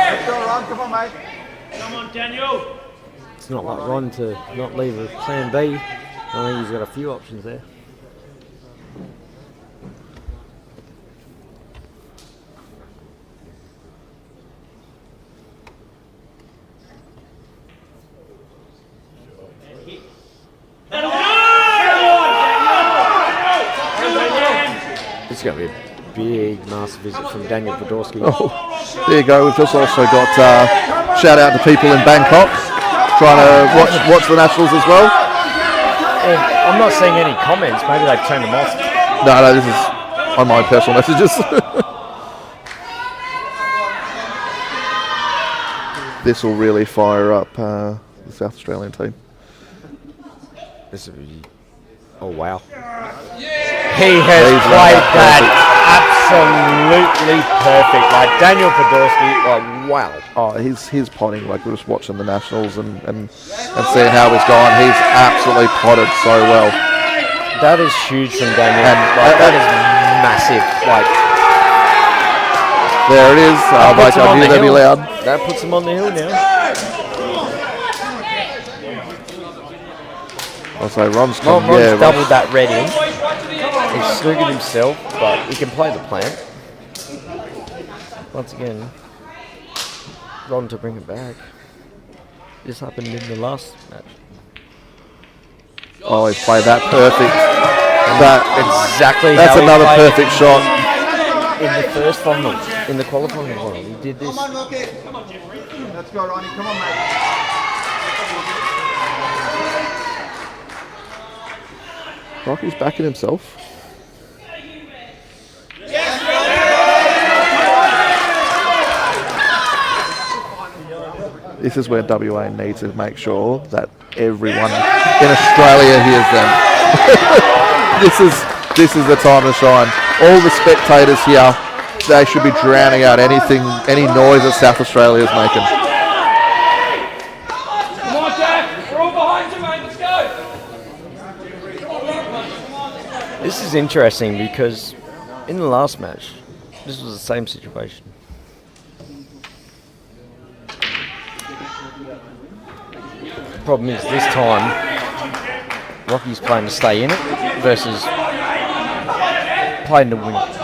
Let's go, Ron. Come on, mate. Come on, Daniel. It's not like Ron to not leave a plan B. I think he's got a few options there. This is going to be a big master visit from Daniel Podgorski. Oh, there you go. We've just also got shout out to people in Bangkok trying to watch the Nationals as well. I'm not seeing any comments. Maybe they've turned them off. No, this is on my personal messages. This will really fire up the South Australian team. This will be. Oh wow! He has played that absolutely perfect. Like Daniel Podgorski, like wow. Oh, his potting, like we're just watching the Nationals and seeing how he's gone. He's absolutely potted so well. That is huge from Daniel. And that is massive. Like there it is. I knew they'd be loud. That puts him on the hill now. I'll say Ron's doubled that red in. He's slugging himself, but he can play the plant. Once again, Ron to bring it back. This happened in the last match. Oh, he's played that perfect. Exactly. That's another perfect shot. In the first final, in the qualifying final, he did this. Come on, Rocky. Let's go, Ronnie. Come on, mate. Rocky's backing himself. This is where WA needs to make sure that everyone in Australia hears them. This is the time to shine. All the spectators here, they should be drowning out any noise that South Australia is making. This is interesting because in the last match, this was the same situation. The problem is this time, Rocky's playing to stay in it versus playing to win it.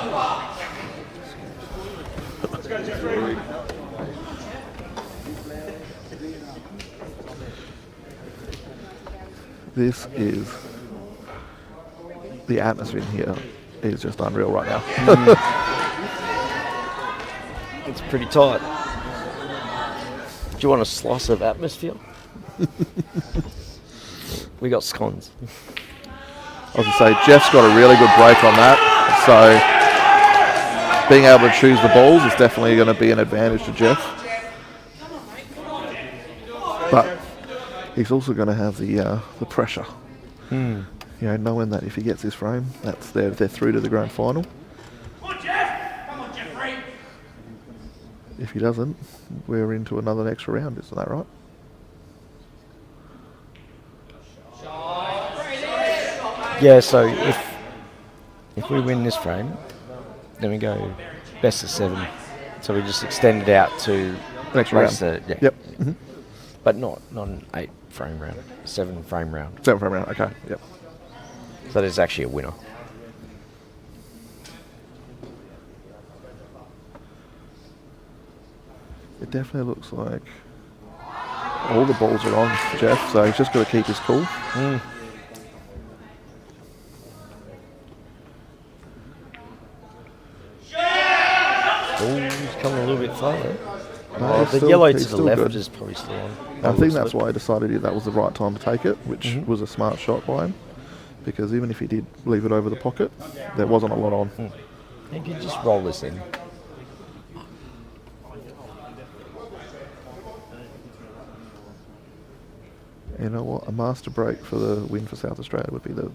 This is the atmosphere in here is just unreal right now. It's pretty tight. Do you want a slice of atmosphere? We got scones. I was going to say, Jeff's got a really good break on that, so being able to choose the balls is definitely going to be an advantage to Jeff. But he's also going to have the pressure. You know, knowing that if he gets this frame, that's they're through to the grand final. Come on, Jeff! Come on, Jeffrey! If he doesn't, we're into another extra round, isn't that right? Yeah, so if we win this frame, then we go best of 7. So we just extend it out to Extra round. yeah. Yep. But not an 8 frame round, 7 frame round. 7 frame round, okay, yep. So there's actually a winner. It definitely looks like all the balls are on Jeff, so he's just got to keep his cool. Oh, he's coming a little bit farther. No, he's The still- yellow he's to the still left good. is probably still on. I think that's why he decided that was the right time to take it, which was a smart shot by him. Because even if he did leave it over the pocket, there wasn't a lot on. You can just roll this in. You know what? A master break for the win for South Australia would be the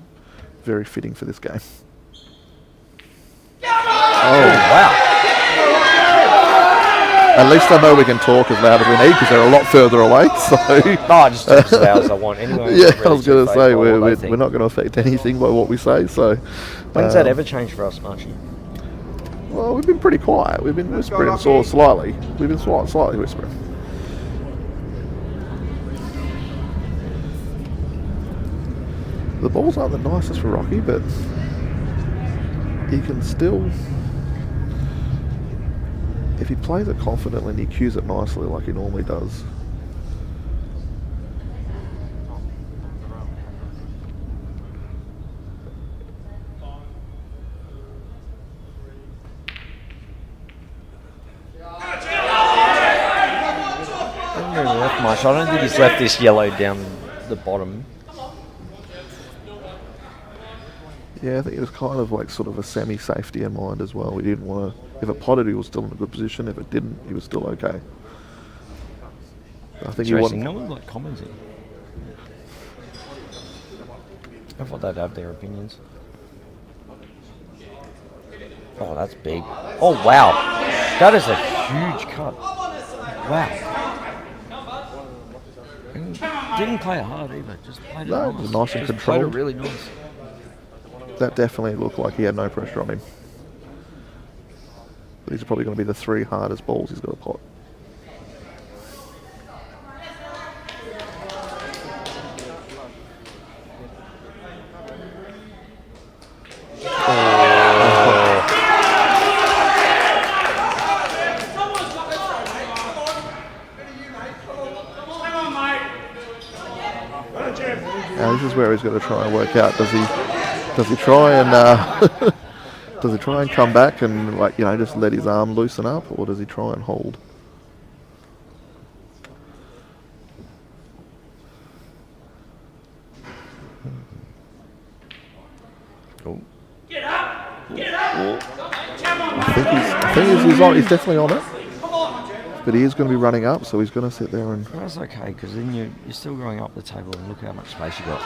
very fitting for this game. Oh, wow. At least I know we can talk as loud as we need because they're a lot further away. So No, I just talk as loud as I want anyway. yeah, I'm not I was really going too to say phased by we're what they not think. going to affect anything by what we say. So When's that ever changed for us, Marshy? well, we've been pretty quiet. We've been whispering slightly. We've been slightly whispering. The balls aren't the nicest for Rocky, but he can still, if he plays it confidently and he cues it nicely like he normally does. I don't really left much. I don't think he's left this yellow down the bottom. Yeah, I think it was kind of like sort of a semi-safety in mind as well. We didn't want to, if it potted, he was still in a good position. If it didn't, he was still okay. I think he Interesting. wanted, No one like commenting. I thought they'd have their opinions. Oh, that's big. Oh, wow. That is a huge cut. Wow. And didn't play it hard either. Just played it No, nice. it was nice and Just played it controlled. really nice. that definitely looked like he had no pressure on him. But these are probably going to be the 3 hardest balls he's got to pot. Now this is where he's going to try and work out. Does he try and does he try and come back and just let his arm loosen up, or does he try and hold? Oh. Get up! Get up! Come on, I think he's definitely on it. But he is going to be running up, so he's going to sit there and. That's okay, because then you're still going up the table and look how much space you got.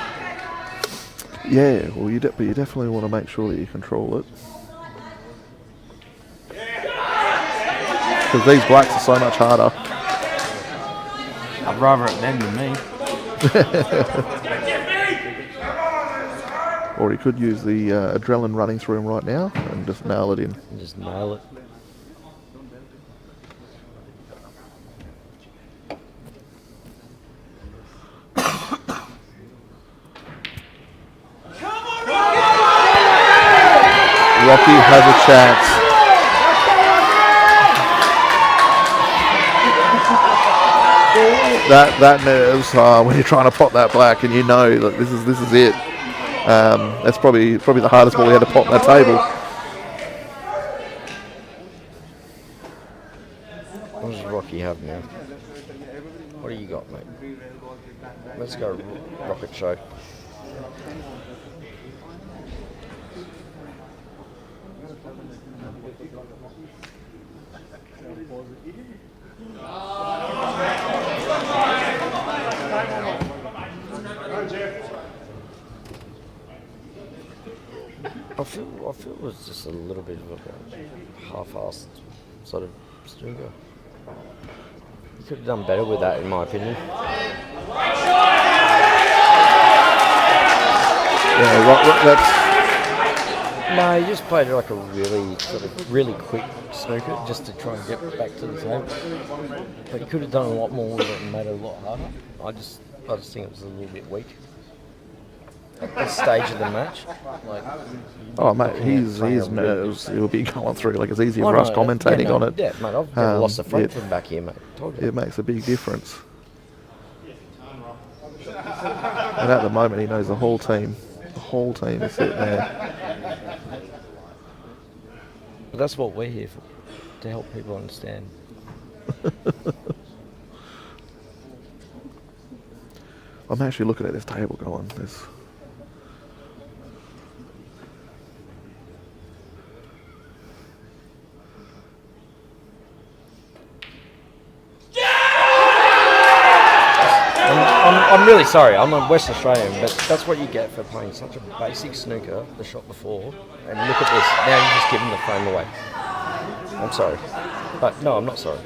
Yeah, well, but you definitely want to make sure that you control it. Because these blacks are so much harder. I'd rather it them than me. Or he could use the adrenaline running through him right now and just nail it in. Just nail it. Rocky has a chance. That nerves when you're trying to pot that black and you know that this is it. That's probably the hardest ball he had to pot on that table. What does Rocky have now? What do you got, mate? Let's go rocket show. I feel it was just a little bit of a half-assed sort of snooker. You could have done better with that, in my opinion. Yeah, that's. No, he just played like a really quick snooker just to try and get back to the table. But he could have done a lot more with it and made it a lot harder. I just think it was a little bit weak. At this stage of the match, like. Oh mate, his nerves. He'll be going through. Like it's easier for us commentating on it. Yeah, mate, I've never lost a front from back here, mate. It makes a big difference. And at the moment, he knows the whole team. The whole team is sitting there. But that's what we're here for, to help people understand. I'm actually looking at this table going, this. I'm really sorry, I'm a West Australian, but that's what you get for playing such a basic snooker the shot before. And look at this, now you're just giving the frame away. I'm sorry. But no, I'm not sorry.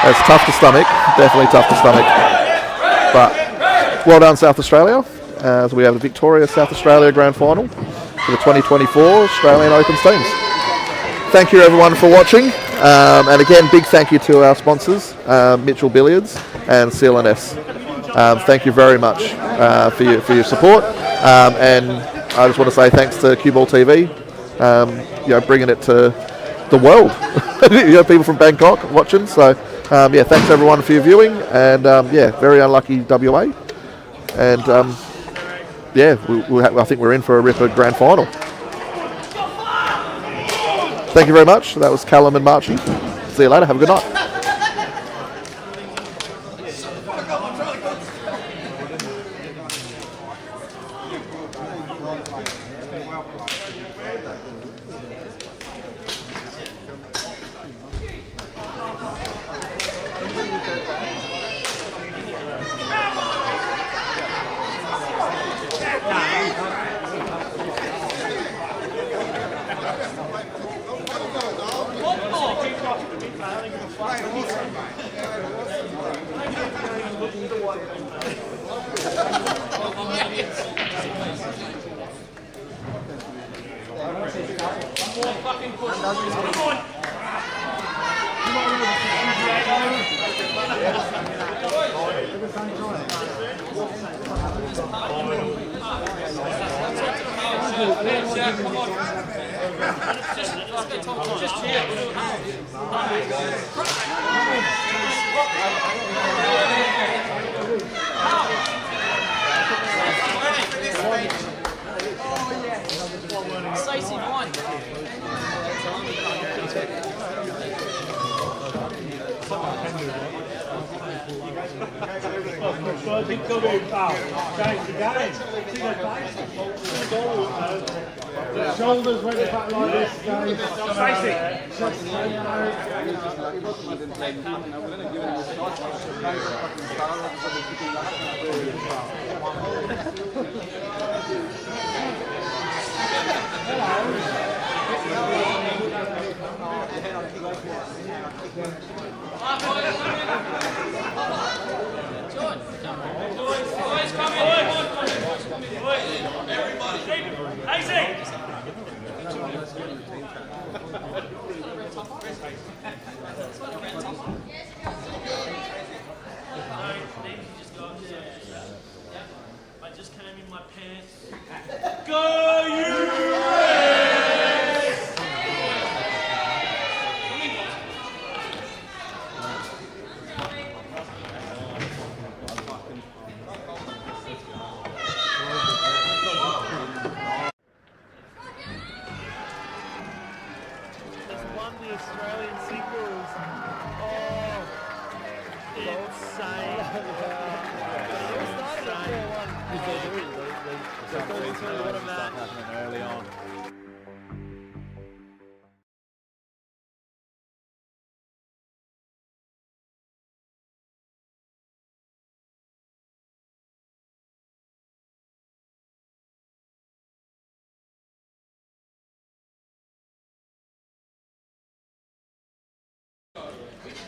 It's tough to stomach, definitely tough to stomach. But well done, South Australia. So we have the Victoria South Australia Grand Final for the 2024 Australian Opens teams. Thank you everyone for watching. And again, big thank you to our sponsors, Mitchell Billiards and CLNS. Thank you very much for your support. And I just want to say thanks to CueballTV, bringing it to the world. People from Bangkok watching. So thanks everyone for your viewing. And very unlucky WA. And I think we're in for a ripper grand final. Thank you very much. That was Callum and Marchie. See you later. Have a good night. Shoulders when you're back like this, Dave. Stacey. I just came in my pants. Go you! Won the Australian singles. Oh, insane. Insane. What about early on?